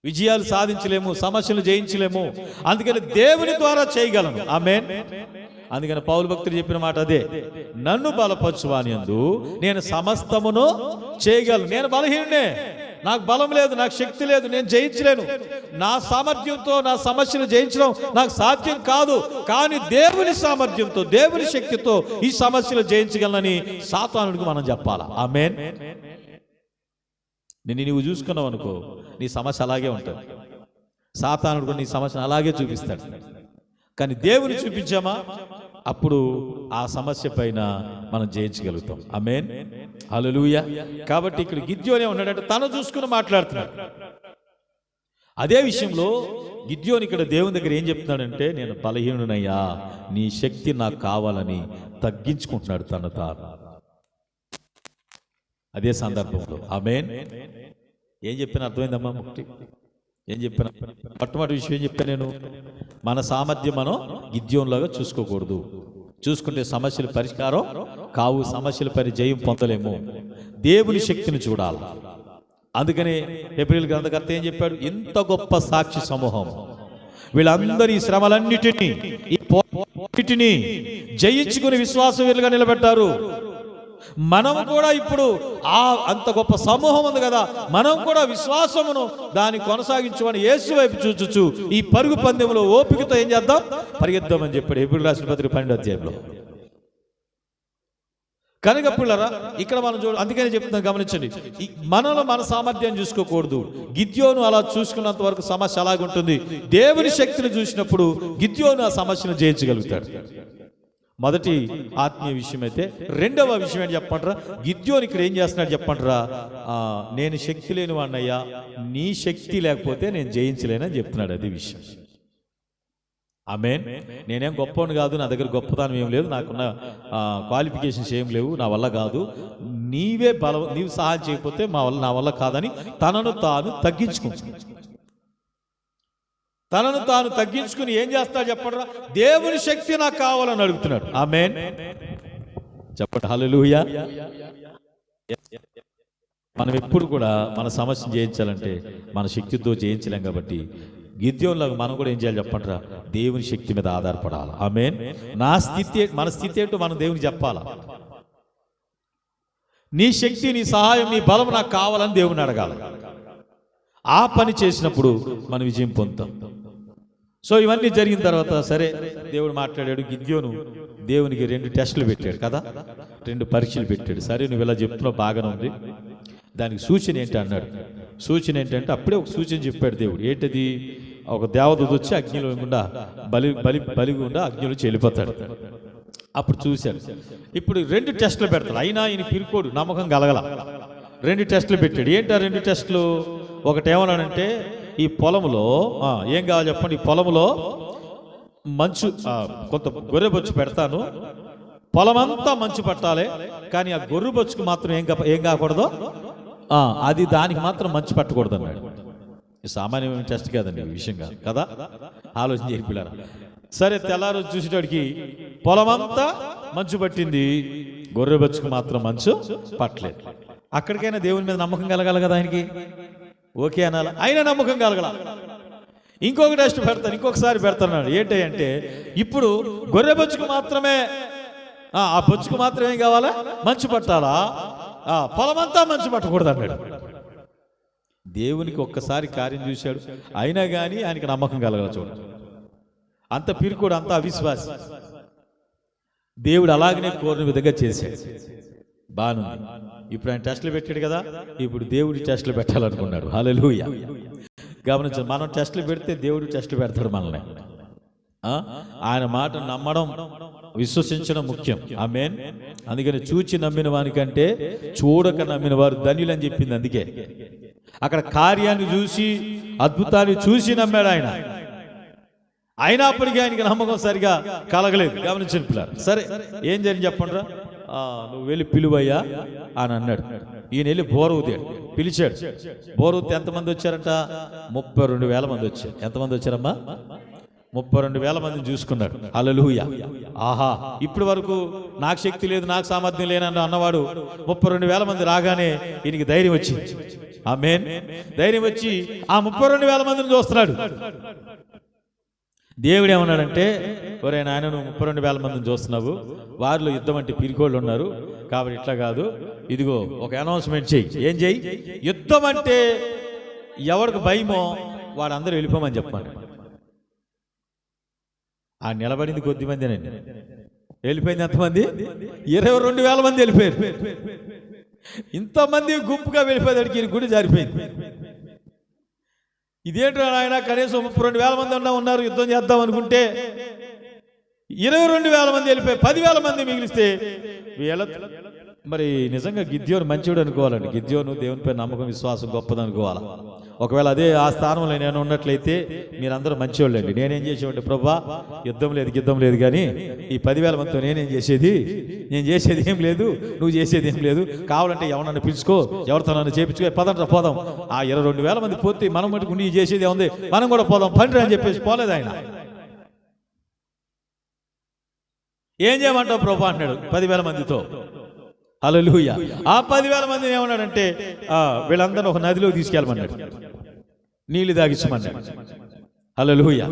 విజయాలు సాధించలేము, సమస్యలు జయించలేము. అందుకని దేవుని ద్వారా చేయగలను. ఆమేన్. అందుకని పౌలు భక్తుడు చెప్పిన మాట అదే, నన్ను బలపరచువానియందు నేను సమస్తమును చేయగలను. నేను బలహీనుడే, నాకు బలం లేదు, నాకు శక్తి లేదు, నేను జయించలేను, నా సామర్థ్యంతో నా సమస్యను జయించడం నాకు సాధ్యం కాదు. కానీ దేవుని సామర్థ్యంతో, దేవుని శక్తితో ఈ సమస్యలు జయించగలనని సాతానుడికి మనం చెప్పాలా. ఆమేన్. నీవు చూసుకున్నావు అనుకో, నీ సమస్య అలాగే ఉంటుంది. సాతానుడు నీ సమస్యను అలాగే చూపిస్తాడు. కానీ దేవుని చూపించామా, అప్పుడు ఆ సమస్య పైన మనం జయించగలుగుతాం. ఆమేన్, హల్లెలూయా. కాబట్టి ఇక్కడ గిద్యోనే ఉన్నాడంటే తను చూసుకుని మాట్లాడుతున్నాడు. అదే విషయంలో గిద్యోని ఇక్కడ దేవుని దగ్గర ఏం చెప్తున్నాడంటే, నేను బలహీనునయ్యా, నీ శక్తి నాకు కావాలని తగ్గించుకుంటున్నాడు తను తాను. అదే సందర్భంలో ఆమేన్. ఏం చెప్పిన అర్థమైందమ్మా? ఏం చెప్పిన మొట్టమొదటి విషయం ఏం చెప్పాను నేను, మన సామర్థ్యం మనం గిద్యోనులాగా చూసుకోకూడదు. చూసుకుంటే సమస్యల పరిష్కారం కావు, సమస్యల పైన జయం పొందలేము. దేవుని శక్తిని చూడాలి. అందుకనే హెబ్రీయుల గ్రంథకర్త ఏం చెప్పాడు, ఇంత గొప్ప సాక్షి సమూహం వీళ్ళందరి శ్రమలన్నిటినీ జయించుకుని విశ్వాస వీరులుగా నిలబెట్టారు. మనం కూడా ఇప్పుడు అంత గొప్ప సమూహం ఉంది కదా, మనం కూడా విశ్వాసమును దాన్ని కొనసాగించమని యేసు వైపు చూచుచు ఈ పరుగు పందెంలో ఓపికతో ఏం చేద్దాం, పరిగెద్దామని చెప్పాడు హెబ్రీయులకు రాసిన పత్రిక 12వ అధ్యాయంలో. కనుక పిల్లరా, ఇక్కడ మనం అందుకని చెప్తున్నాం, గమనించండి, మనలో మన సామర్థ్యాన్ని చూసుకోకూడదు. గిద్యోను అలా చూసుకున్నంత వరకు సమస్య అలాగుంటుంది. దేవుని శక్తిని చూసినప్పుడు గిద్యోను ఆ సమస్యను జయించగలుగుతాడు. మొదటి ఆత్మీయ విషయం అయితే. రెండవ విషయం ఏంటి చెప్పంటారా, గిద్యోని ఇక్కడ ఏం చేస్తున్నాడు చెప్పంటారా, నేను శక్తి లేని వాడినయ్యా, నీ శక్తి లేకపోతే నేను జయించలేనని చెప్తున్నాడు. అది విషయం. ఆమేన్. నేనేం గొప్పవాడిని కాదు, నా దగ్గర గొప్పతనం ఏం లేదు, నాకున్న క్వాలిఫికేషన్స్ ఏం లేవు, నా వల్ల కాదు, నీవే నీవు సహాయం చేయకపోతే నా వల్ల కాదని తనను తాను తగ్గించుకుంటున్నాడు. తనను తాను తగ్గించుకుని ఏం చేస్తాడు చెప్పండి, దేవుని శక్తి నాకు కావాలని అడుగుతున్నాడు. ఆమేన్ చెప్పండి, హల్లెలూయా. మనం ఎప్పుడు కూడా మన సమస్యను జయించాలంటే మన శక్తితో జయించలేం. కాబట్టి గిద్యోనులాగా మనం కూడా ఏం చేయాలి చెప్పంటారా, దేవుని శక్తి మీద ఆధారపడాలి. ఆమేన్. మన స్థితి ఏంటో మనం దేవునికి చెప్పాలా. నీ శక్తి, నీ సహాయం, నీ బలం నాకు కావాలని దేవుని అడగాలి. ఆ పని చేసినప్పుడు మనం విజయం పొందుతాం. సో ఇవన్నీ జరిగిన తర్వాత సరే దేవుడు మాట్లాడాడు. గిద్యోను దేవునికి 2 టెస్టులు పెట్టాడు కదా, 2 పరీక్షలు పెట్టాడు. సరే నువ్వు ఇలా చెప్తున్నావు, బాగానే ఉంది, దానికి సూచన ఏంటి అన్నాడు. సూచన ఏంటంటే అప్పుడే ఒక సూచన చెప్పాడు దేవుడు. ఏంటది? ఒక దేవదూత వచ్చి అగ్నిలో గుండా బలి గుండా అగ్నిలో చెల్లిపోతాడు. అప్పుడు చూశాడు. ఇప్పుడు 2 టెస్టులు పెడతాడు. అయినా ఈయన పిరుకోడు, నమ్మకం కలగల. 2 టెస్టులు పెట్టాడు. ఏంటి ఆ 2 టెస్టులు? ఒకటి ఏమన్నాడంటే, ఈ పొలంలో ఏం కావాలి చెప్పండి, ఈ పొలంలో మంచు, కొంత గొర్రె బొచ్చు పెడతాను, పొలమంతా మంచు పట్టాలి, కానీ ఆ గొర్రె బొచ్చుకు మాత్రం ఏం కాకూడదు, అది దానికి మాత్రం మంచు పట్టకూడదు అన్నాడు. సామాన్యమైన టెస్ట్ కాదండి, ఈ విషయం కాదు కదా, ఆలోచన చేపిల్లారా. సరే తెల్లారు చూసేటోడికి పొలమంతా మంచు పట్టింది, గొర్రె బొచ్చుకు మాత్రం మంచు పట్టలేదు. అక్కడికైనా దేవుని మీద నమ్మకం కలగాలి కదా ఆయనకి, ఓకే అనాలి. అయినా నమ్మకం కలగల. ఇంకొక టెస్ట్ పెడతాను, ఇంకొకసారి పెడతాను. ఏంటి అంటే, ఇప్పుడు గొర్రె బొచ్చుకు మాత్రమే, ఆ బొచ్చుకు మాత్రమే ఏం కావాలా, మంచు పట్టాలా, పొలమంతా మంచు పట్టకూడదు అన్నాడు. దేవునికి ఒక్కసారి కార్యం చూశాడు, అయినా కానీ ఆయనకి నమ్మకం కలగల. చూడండి, అంత పిరుకోడు, అంత అవిశ్వాసి. దేవుడు అలాగనే కోరిన విధంగా చేశాడు. బాగుంది. ఇప్పుడు ఆయన టెస్టులు పెట్టాడు కదా, ఇప్పుడు దేవుడి టెస్టులు పెట్టాలనుకున్నాడు. హల్లెలూయా. గమనించండి, మనం టెస్టులు పెడితే దేవుడు టెస్టులు పెడతాడు మనల్ని. ఆయన మాట నమ్మడం, విశ్వసించడం ముఖ్యం. ఆమేన్. అందుకని చూచి నమ్మిన వానికంటే చూడక నమ్మిన వారు ధన్యులని చెప్పింది. అందుకే అక్కడ కార్యాన్ని చూసి, అద్భుతాన్ని చూసి నమ్మాడు ఆయన. అయినప్పటికీ ఆయనకి నమ్మకం సరిగా కలగలేదు. గమనించండి పిల్లలు. సరే ఏం జరిగింది చెప్పండి. నువ్వు వెళ్ళి పిలువయ్యా అని అన్నాడు. ఈయన వెళ్ళి బోరవుతాడు, పిలిచాడు. బోరవుతే ఎంతమంది వచ్చారంట? 32,000 మంది వచ్చారు. ఎంతమంది వచ్చారమ్మా? 32,000 మందిని చూసుకున్నాడు. హల్లెలూయా. ఆహా, ఇప్పటి వరకు నాకు శక్తి లేదు, నాకు సామర్థ్యం లేనని అన్నవాడు 32,000 మంది రాగానే ఈయనకి ధైర్యం వచ్చింది. ఆమేన్. ధైర్యం వచ్చి ఆ 32,000 మందిని చూస్తున్నాడు. దేవుడు ఏమన్నాడంటే, ఒరే నాయన, నువ్వు 32,000 మందిని చూస్తున్నావు, వారిలో యుద్ధం అంటే పిరికోళ్ళు ఉన్నారు, కాబట్టి ఇట్లా కాదు, ఇదిగో ఒక అనౌన్స్మెంట్ చెయ్యి. ఏం చెయ్యి? యుద్ధం అంటే ఎవరికి భయమో వాడు అందరూ వెళ్ళిపోమని చెప్పాను. ఆ నిలబడింది కొద్ది మందినండి, వెళ్ళిపోయింది ఎంతమంది? 22,000 మంది వెళ్ళిపోయారు. ఇంతమంది గుంపుగా వెళ్ళిపోయేదానికి ఈయన గుడి జారిపోయింది. ఇదేంటో ఆయన, కనీసం 32,000 మంది ఉన్నారు యుద్ధం చేద్దాం అనుకుంటే 22,000 మంది వెళ్ళిపోయి 10,000 మంది మిగిలిస్తే వీళ్ళ మరి నిజంగా గిద్యోను మంచివాడు అనుకోవాలండి. గిద్యోను దేవునిపై నమ్మకం, విశ్వాసం గొప్పది అనుకోవాలి. ఒకవేళ అదే ఆ స్థానంలో నేను ఉన్నట్లయితే మీరందరూ మంచివాళ్ళు అండి. నేనేం చేసేవాడి, ప్రభువా యుద్ధం లేదు కానీ ఈ 10,000 మందితో నేనేం చేసేది? నేను చేసేది ఏం లేదు, నువ్వు చేసేది ఏం లేదు. కావాలంటే ఎవరన్నా పిలుచుకో, ఎవరితో నన్ను చేపించుకో, పదంట పోదాం. ఆ 22,000 మంది పోతే మనం మటుకు నీ చేసేది ఏముంది, మనం కూడా పోదాం పండ్రి అని చెప్పేసి పోలేదు ఆయన. ఏం చేయమంటావు ప్రభా అంటాడు 10,000 మందితో. హల్లెలూయా. ఆ 10,000 మందిని ఏమన్నాడంటే, వీళ్ళందరూ ఒక నదిలో తీసుకెళ్ళమన్నాడు, నీళ్లు తాగించమన్నాడు. హల్లెలూయా.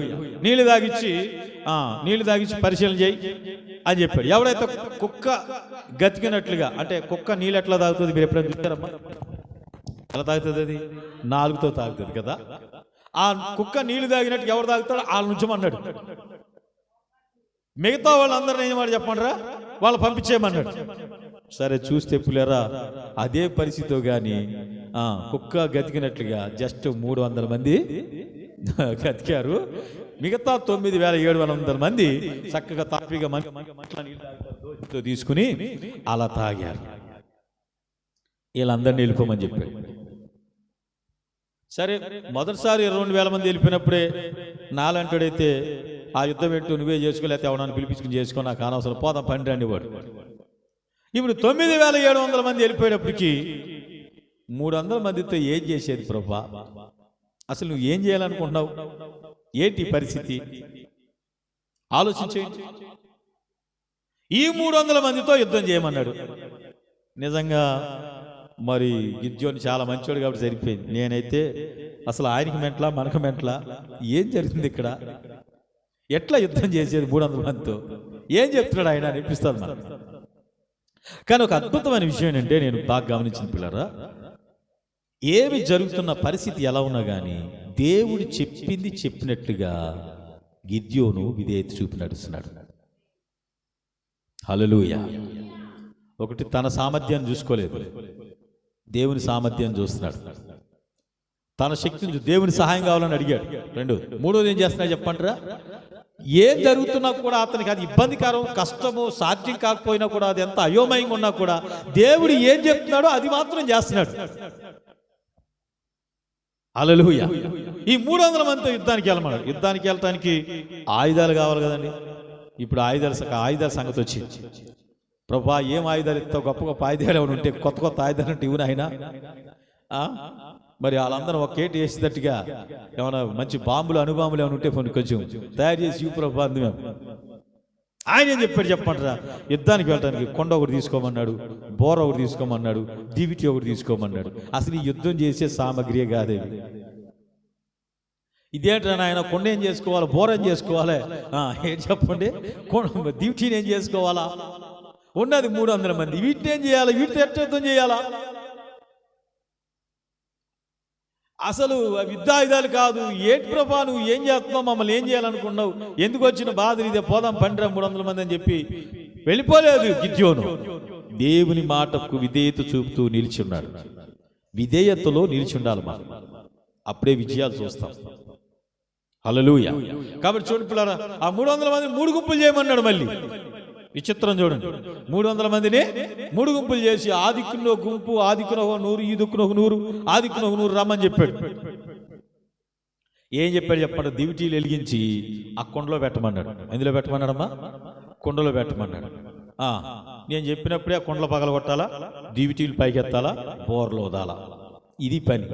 నీళ్లు తాగించి పరిశీలన చేయి అని చెప్పాడు. ఎవడైతే కుక్క గతికినట్లుగా, అంటే కుక్క నీళ్ళు ఎట్లా తాగుతుంది మీరు ఎప్పుడైనా చూసారమ్మా? ఎలా తాగుతుంది? అది 4తో తాగుతుంది కదా. ఆ కుక్క నీళ్లు తాగినట్టు ఎవరు తాగుతాడో వాళ్ళ నుంచమన్నాడు. మిగతా వాళ్ళందరినీ ఏం మాట చెప్పండిరా, వాళ్ళు పంపించేయమన్నాడు. సరే చూస్తే పులేరా, అదే పరిస్థితితో కానీ కుక్క గతికినట్లుగా జస్ట్ 300 మంది గతికారు. మిగతా 9,700 మంది చక్కగా తాపిగా నీళ్ళు తీసుకుని అలా తాగారు. వీళ్ళందరినీ వెళ్ళిపోమని చెప్పాడు. సరే మొదటిసారి 22,000 మంది వెళ్ళిపోయినప్పుడే నాలంటాడైతే ఆ యుద్ధం ఏంటో నువ్వే చేసుకోలేకపోతే ఎవడన్నా పిలిపించుకుని చేసుకో, నాకు అనవసరం, పోదాం పండి అనేవాడు. ఇప్పుడు 9,700 మంది వెళ్ళిపోయేటప్పటికి 300 మందితో ఏం చేసేది ప్రభా? అసలు నువ్వు ఏం చేయాలనుకుంటున్నావు? ఏంటి పరిస్థితి ఆలోచించేయండి. ఈ 300 మందితో యుద్ధం చేయమన్నాడు. నిజంగా మరి గిద్యోని చాలా మంచోడు కాబట్టి సరిపోయింది. నేనైతే అసలు ఆయనకి మెంట్లా మనకు మెంట్లా, ఏం జరుగుతుంది ఇక్కడ, ఎట్లా యుద్ధం చేసేది 300 మందితో, ఏం చెప్తున్నాడు ఆయన అనిపిస్తుంది మనకు. కానీ ఒక అద్భుతమైన విషయం ఏంటంటే, నేను బాగా గమనించిన పిల్లరా, ఏమి జరుగుతున్న పరిస్థితి ఎలా ఉన్నా కానీ దేవుడు చెప్పింది చెప్పినట్లుగా గిద్యోను విధేయత చూపి నడుస్తున్నాడు. హల్లెలూయా. ఒకటి తన సామర్థ్యాన్ని చూసుకోలేదు, దేవుని సామర్థ్యాన్ని చూస్తున్నాడు. తన శక్తిని దేవుని సహాయం కావాలని అడిగాడు. మూడోది ఏం చేస్తున్నాడు చెప్పంటారా, ఏం జరుగుతున్నా కూడా అతనికి అది ఇబ్బందికరం, కష్టము, సాధ్యం కాకపోయినా కూడా, అది ఎంత అయోమయంగా ఉన్నా కూడా దేవుడు ఏం చెప్తున్నాడో అది మాత్రం చేస్తున్నాడు. హల్లెలూయా. ఈ 300 మందితో యుద్ధానికి వెళ్ళమన్నాడు. యుద్ధానికి వెళ్ళటానికి ఆయుధాలు కావాలి కదండి. ఇప్పుడు ఆయుధాల సంగతి వచ్చింది. ప్రభా ఏం ఆయుధాలు ఇస్తావు, గొప్ప గొప్ప ఆయుధాలు ఏమైనా ఉంటే, కొత్త కొత్త ఆయుధాలు ఉంటే ఇవ్వను ఆయన. మరి వాళ్ళందరూ ఒకేటి వేసేటట్టుగా ఏమైనా మంచి బాంబులు అణుబాంబులు ఏమైనా ఉంటే కొంచెం తయారు చేసి ఇవ్వు ప్రభా అంది. మేము ఆయన ఏం చెప్పాడు చెప్పంటారా, యుద్ధానికి వెళ్ళడానికి కొండ ఒకటి తీసుకోమన్నాడు, బోర ఒకటి తీసుకోమన్నాడు, దివిటి ఒకటి తీసుకోమన్నాడు. అసలు ఈ యుద్ధం చేసే సామగ్రి కాదేవి. ఇదేంటా ఆయన, కొండ ఏం చేసుకోవాలి, బోర ఏం చేసుకోవాలి, ఏంటి చెప్పండి, దివిటీని ఏం చేసుకోవాలా, ఉన్నది 300 మంది, వీటిని ఏం చేయాలి, వీటితో ఎట్లా యుద్ధం చేయాలా. అసలు యుద్ధాయుధాలు కాదు, ఏంటి ప్రభా నువ్వు ఏం చేస్తున్నావు, మమ్మల్ని ఏం చేయాలనుకున్నావు, ఎందుకు వచ్చిన బాధ ఇదే, పోదాం పండిరా 300 మంది అని చెప్పి వెళ్ళిపోలేదు గిద్యోను. దేవుని మాటకు విధేయత చూపుతూ నిలిచి ఉన్నాడు. విధేయతలో నిలిచి ఉండాలి మనం, అప్పుడే విజయాలు చూస్తాం. హల్లెలూయా. కాబట్టి చూడండి పిల్లరా, ఆ 300 మంది 3 గుంపులు చేయమన్నాడు. మళ్ళీ విచిత్రం చూడండి, 300 మందిని 3 గుంపులు చేసి ఆ దిక్కున గుంపు, ఆ దిక్కున 100, ఈ దిక్కున 100, ఆ దిక్కున 100 రమ్మని చెప్పాడు. ఏం చెప్పాడు చెప్పండి, దివిటీలు వెలిగించి ఆ కొండలో పెట్టమన్నాడు. ఎందులో పెట్టమన్నాడమ్మా, కొండలో పెట్టమన్నాడు. నేను చెప్పినప్పుడే ఆ కొండలు పగలగొట్టాలా, దివిటీలు పైకెత్తాలా, బోర్లో వదాలా, ఇది పని.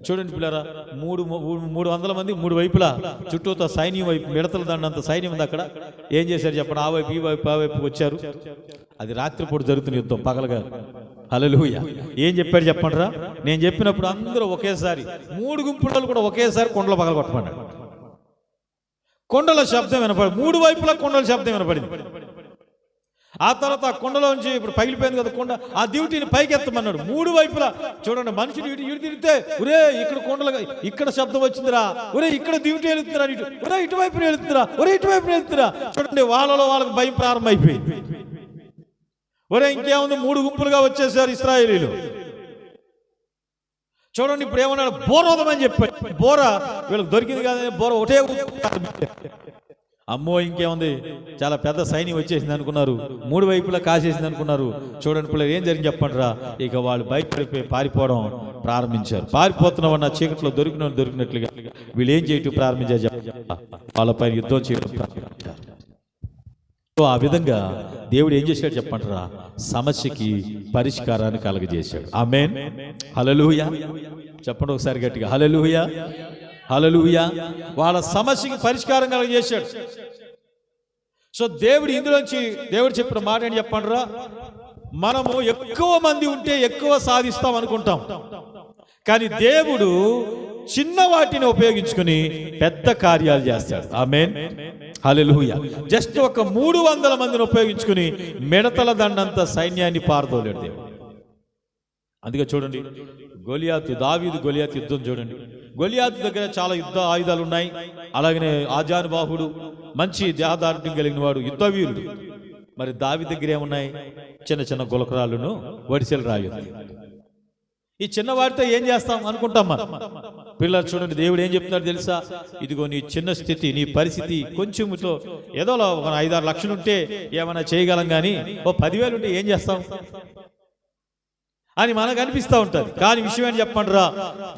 చూడండి పిల్లరా, 300 మంది 3 వైపులా చుట్టూతో సైన్యం వైపు, మిడతల దండంత సైన్యం ఉంది అక్కడ. ఏం చేశారు చెప్పండి, ఆ వైపు ఈ వైపు ఆ వైపు వచ్చారు. అది రాత్రిపూట జరుగుతున్న యుద్ధం, పగలగా. హల్లెలూయా. ఏం చెప్పాడు చెప్పండిరా, నేను చెప్పినప్పుడు అందరూ ఒకేసారి 3 గుంపులు కూడా ఒకేసారి కొండలు పగలగొట్టమన్నాడు. కొండల శబ్దం వినపడి, 3 వైపులా కొండల శబ్దం వినపడింది. ఆ తర్వాత ఆ కొండలోంచి ఇప్పుడు పగిలిపోయింది కదా కొండ, ఆ దివిటీని పైకెత్తమన్నాడు. 3 వైపులా చూడండి, మనుషులు ఇటు తిరిగితే ఒరే ఇక్కడ కొండలు, ఇక్కడ శబ్దం వచ్చిందిరా, ఒరే ఇక్కడ దివిటీ వెళుతుందిరా, ఒరే ఇటువైపు వెళుతుందిరా, ఒరే ఇటువైపు వెళుతుందిరా. చూడండి వాళ్ళలో వాళ్ళకి భయం ప్రారంభమైపోయింది. ఒరే ఇంకేముంది, 3 గుంపులుగా వచ్చేసారు ఇశ్రాయేలీలు. చూడండి ఇప్పుడు ఏమన్నాడు, బోరోదమని చెప్పాడు. బోర వీళ్ళకి దొరికింది కదా, బోర ఒకటే. అమ్మో ఇంకేముంది, చాలా పెద్ద సైన్యం వచ్చేసింది అనుకున్నారు, 3 వైపులా కాసేసింది అనుకున్నారు. చూడండి పిల్లలు ఏం జరిగింది చెప్పండిరా, ఇక వాళ్ళు బయటపడిపోయి పారిపోవడం ప్రారంభించారు. పారిపోతున్న చీకట్లో దొరికినట్లుగా వీళ్ళు ఏం చేయటం ప్రారంభించారు, వాళ్ళపై యుద్ధం చేయడం ప్రారంభించారు. ఆ విధంగా దేవుడు ఏం చేశాడు చెప్పండిరా, సమస్యకి పరిష్కారాన్ని కలగజేశాడు. ఆమేన్. హల్లెలూయా. చెప్పండి ఒకసారి గట్టిగా, హల్లెలూయా. హల్లెలూయా. వాళ్ళ సమస్యకి పరిష్కారం కలగజేశాడు. సో దేవుడు ఇందులోంచి దేవుడు చెప్పిన మాట ఏంటి చెప్పండిరా, మనము ఎక్కువ మంది ఉంటే ఎక్కువ సాధిస్తాం అనుకుంటాం, కానీ దేవుడు చిన్న వాటిని ఉపయోగించుకుని పెద్ద కార్యాలు చేస్తాడు. ఆమేన్. హల్లెలూయా. జస్ట్ ఒక 300 మందిని ఉపయోగించుకుని మిడతల దండంత సైన్యాన్ని పారదోలేడు దేవుడు. అందుకే చూడండి, దావీదు గొలియాతు యుద్ధం చూడండి. గొలియాతు దగ్గర చాలా యుద్ధ ఆయుధాలు ఉన్నాయి. అలాగనే ఆజానుబాహుడు, మంచి దేహదారుణ్యం కలిగిన వాడు, యుద్ధ వీరుడు. మరి దావీదు దగ్గర ఏమున్నాయి, చిన్న చిన్న గులకరాళ్ళను, వడిసెల రాయి. ఈ చిన్నవాడితో ఏం చేస్తాం అనుకుంటాం మనం. పిల్లలు చూడండి, దేవుడు ఏం చెప్తున్నాడు తెలుసా, ఇదిగో నీ చిన్న స్థితి, నీ పరిస్థితి కొంచెంతో ఏదో ఒక 5-6 లక్షలు ఉంటే ఏమైనా చేయగలం, కానీ ఓ 10,000 ఉంటే ఏం చేస్తాం అని మనకు అనిపిస్తూ ఉంటుంది. కానీ విషయం ఏంటి చెప్పండిరా,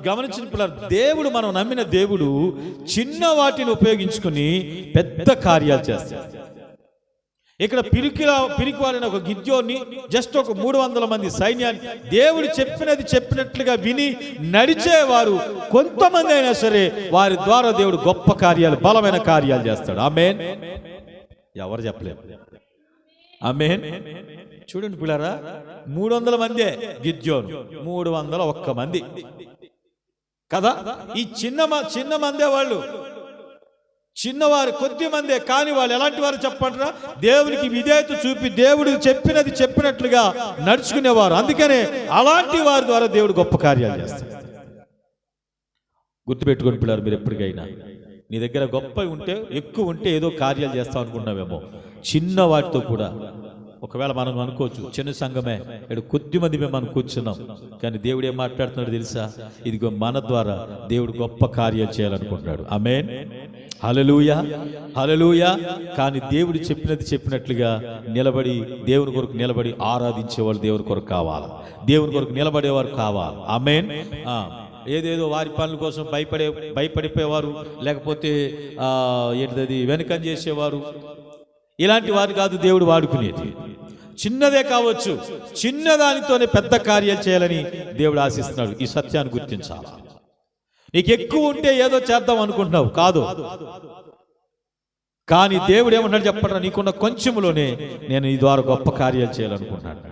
గమనించిన పిల్లలు, దేవుడు, మనం నమ్మిన దేవుడు చిన్న వాటిని ఉపయోగించుకుని పెద్ద కార్యాలు చేస్తాడు. ఇక్కడ పిరికివాడిన ఒక గిద్యోన్ని జస్ట్ ఒక 300 మంది సైన్యాన్ని దేవుడు చెప్పినట్లుగా విని నడిచేవారు కొంతమంది అయినా సరే వారి ద్వారా దేవుడు గొప్ప కార్యాలు, బలమైన కార్యాలు చేస్తాడు. ఆమేన్. ఎవరు చెప్పలేరు. ఆమేన్. చూడండి పిల్లరా, 300 మందే గిద్యోను, 301 మంది కదా. ఈ చిన్న మందే వాళ్ళు, చిన్నవారు కొద్ది మందే, కానీ వాళ్ళు ఎలాంటి వారు చెప్పంటారా? దేవునికి విధేయత చూపి దేవుడు చెప్పినట్లుగా నడుచుకునేవారు. అందుకనే అలాంటి వారి ద్వారా దేవుడు గొప్ప కార్యాలు చేస్తాడు. గుర్తుపెట్టుకొని పిల్లలు, మీరు ఎప్పటికైనా నీ దగ్గర గొప్ప ఉంటే, ఎక్కువ ఉంటే ఏదో కార్యాలు చేస్తాం అనుకున్నావేమో. చిన్న వాటితో కూడా ఒకవేళ మనం అనుకోవచ్చు, చిన్న సంఘమే, ఇక్కడ కొద్ది మంది మేము మనం కూర్చున్నాం, కానీ దేవుడు ఏం మాట్లాడుతున్నాడు తెలుసా? ఇదిగో మన ద్వారా దేవుడు గొప్ప కార్యాలు చేయాలనుకుంటున్నాడు. ఆమేన్. హల్లెలూయా, హల్లెలూయా. కానీ దేవుడు చెప్పినట్లుగా నిలబడి, దేవుని కొరకు నిలబడి ఆరాధించేవాళ్ళు దేవుని కొరకు కావాలి, దేవుని కొరకు నిలబడేవారు కావాలి. ఆమేన్. ఏదేదో వారి పనుల కోసం భయపడిపోయేవారు, లేకపోతే ఏంటిది వెనకం చేసేవారు, ఇలాంటి వారు కాదు దేవుడు వాడుకునేది. చిన్నదే కావచ్చు, చిన్నదానితోనే పెద్ద కార్యాలు చేయాలని దేవుడు ఆశిస్తున్నాడు. ఈ సత్యాన్ని గుర్తించాలి. నీకు ఎక్కువ ఉంటే ఏదో చేద్దాం అనుకుంటున్నావు, కాదు. కానీ దేవుడు ఏమంటాడు చెప్పండి, నీకున్న కొంచెంలోనే నేను ఈ ద్వారా గొప్ప కార్యాలు చేయాలనుకుంటున్నాను.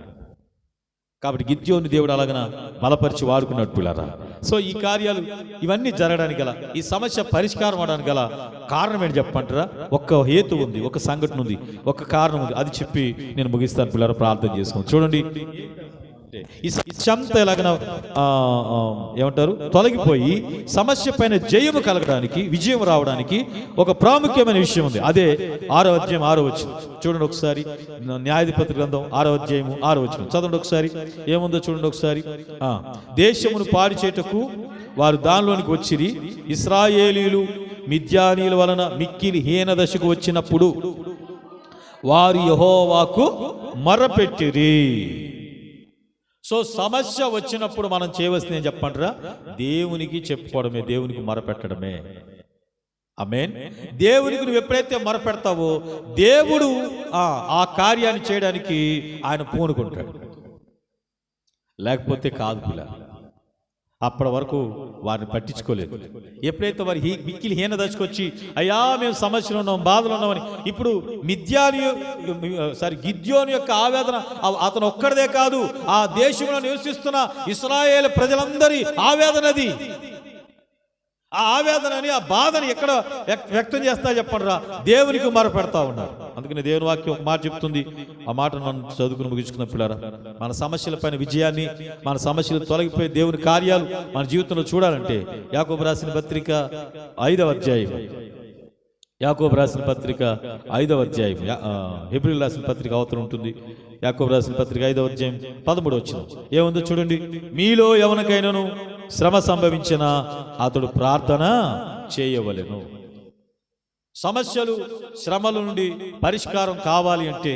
కాబట్టి గిద్యోని దేవుడు అలాగన బలపరిచి వాడుకున్నట్టు పిల్లరా. సో ఈ కార్యాలు ఇవన్నీ జరగడానికి గల, ఈ సమస్య పరిష్కారం అవడానికి గల కారణం ఏంటి చెప్పంటారా? ఒక హేతు ఉంది, ఒక సంఘటన ఉంది, ఒక కారణం ఉంది. అది చెప్పి నేను ముగిస్తాను పిల్లరా. ప్రార్థన చేసుకోండి. చూడండి, ఈ శంత ఎలాగన ఏమంటారు, తొలగిపోయి సమస్య పైన జయము కలగడానికి, విజయం రావడానికి ఒక ప్రాముఖ్యమైన విషయం ఉంది. అదే 6వ అధ్యాయం 6వ వచనం. చూడండి ఒకసారి, న్యాయాధిపతి గ్రంథం 6వ అధ్యాయము 6వ వచనం చదవండి ఒకసారి. ఏముందో చూడండి ఒకసారి. దేశమును పాడు చేయుటకు వారు దానిలోనికి వచ్చిరి. ఇశ్రాయేలీయులు మిద్యానీయుల వలన మిక్కిలి హీన దశకు వచ్చినప్పుడు వారు యెహోవాకు మొరపెట్టిరి. సో సమస్య వచ్చినప్పుడు మనం చేయవలసింది ఏం చెప్పంటారా? దేవునికి చెప్పుకోవడమే, దేవునికి మొరపెట్టడమే. ఆమేన్. దేవునికి నువ్వు ఎప్పుడైతే మొరపెడతావో దేవుడు ఆ కార్యాన్ని చేయడానికి ఆయన పూనుకుంటాడు, లేకపోతే కాదు పిల్ల. అప్పటి వరకు వారిని పట్టించుకోలేదు. ఎప్పుడైతే వారి మిక్కిలి హీన దశకొచ్చి అయ్యా మేము సమస్యలు ఉన్నాం, బాధలు ఉన్నామని, ఇప్పుడు గిద్యోను యొక్క ఆవేదన అతను ఒక్కడిదే కాదు, ఆ దేశంలో నివసిస్తున్న ఇశ్రాయేలు ప్రజలందరి ఆవేదనది. ఆ ఆవేదనని, ఆ బాధని ఎక్కడ వ్యక్తం చేస్తా చెప్పండిరా? దేవునికి మొరపెడతా ఉన్నారు. అందుకని దేవుని వాక్యం ఒక మాట చెప్తుంది. ఆ మాట మనం చదువుకుని ముగించుకున్న పిల్లరా, మన సమస్యల పైన విజయాన్ని, మన సమస్యలు తొలగిపోయే దేవుని కార్యాలు మన జీవితంలో చూడాలంటే యాకోబు రాసిన పత్రిక 5వ అధ్యాయం, యాకోబు రాసిన పత్రిక 5వ అధ్యాయం, హెబ్రీయులకు రాసిన పత్రిక అవతల ఉంటుంది. యాకోబు రాసిన పత్రిక 5వ అధ్యాయం 13వ వచనం ఏముందో చూడండి. మీలో ఎవరికైనాను శ్రమ సంభవించిన అతడు ప్రార్థన చేయవలెను. సమస్యలు, శ్రమల నుండి పరిష్కారం కావాలి అంటే,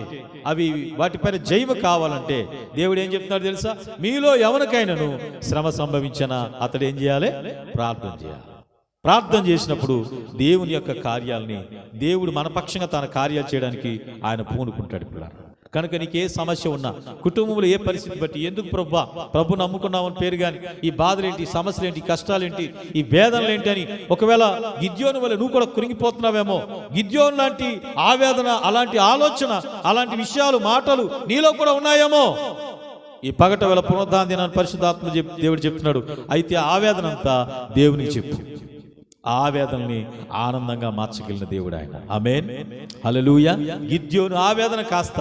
అవి వాటిపైన జయము కావాలంటే దేవుడు ఏం చెప్తున్నాడు తెలుసా? మీలో ఎవరికైనాను శ్రమ సంభవించిన అతడు ఏం చేయాలి? ప్రార్థన చేయాలి. ప్రార్థన చేసినప్పుడు దేవుని యొక్క కార్యాలని, దేవుడు మన పక్షంగా తన కార్యాలు చేయడానికి ఆయన పూనుకుంటాడు పిల్లలు. కనుక నీకు ఏ సమస్య ఉన్నా, కుటుంబంలో ఏ పరిస్థితి బట్టి, ఎందుకు ప్రభు నమ్ముకున్నామని పేరు కానీ ఈ బాధలేంటి, సమస్యలేంటి, కష్టాలేంటి, ఈ వేదనలేంటి అని ఒకవేళ గిద్యోను వల్ల నువ్వు కూడా కురింగిపోతున్నావేమో, గిద్యోను లాంటి ఆవేదన, అలాంటి ఆలోచన, అలాంటి విషయాలు, మాటలు నీలో కూడా ఉన్నాయేమో, ఈ పగట వేళ పునరుద్ధాన దినాన్ని పరిశుద్ధాత్మ దేవుడు చెప్తున్నాడు. అయితే ఆవేదన అంతా దేవునికి చెప్పు. ఆవేదనని ఆనందంగా మార్చగలిగిన దేవుడు ఆయన. ఆమేన్. హల్లెలూయా. గిద్యోను ఆవేదన కాస్త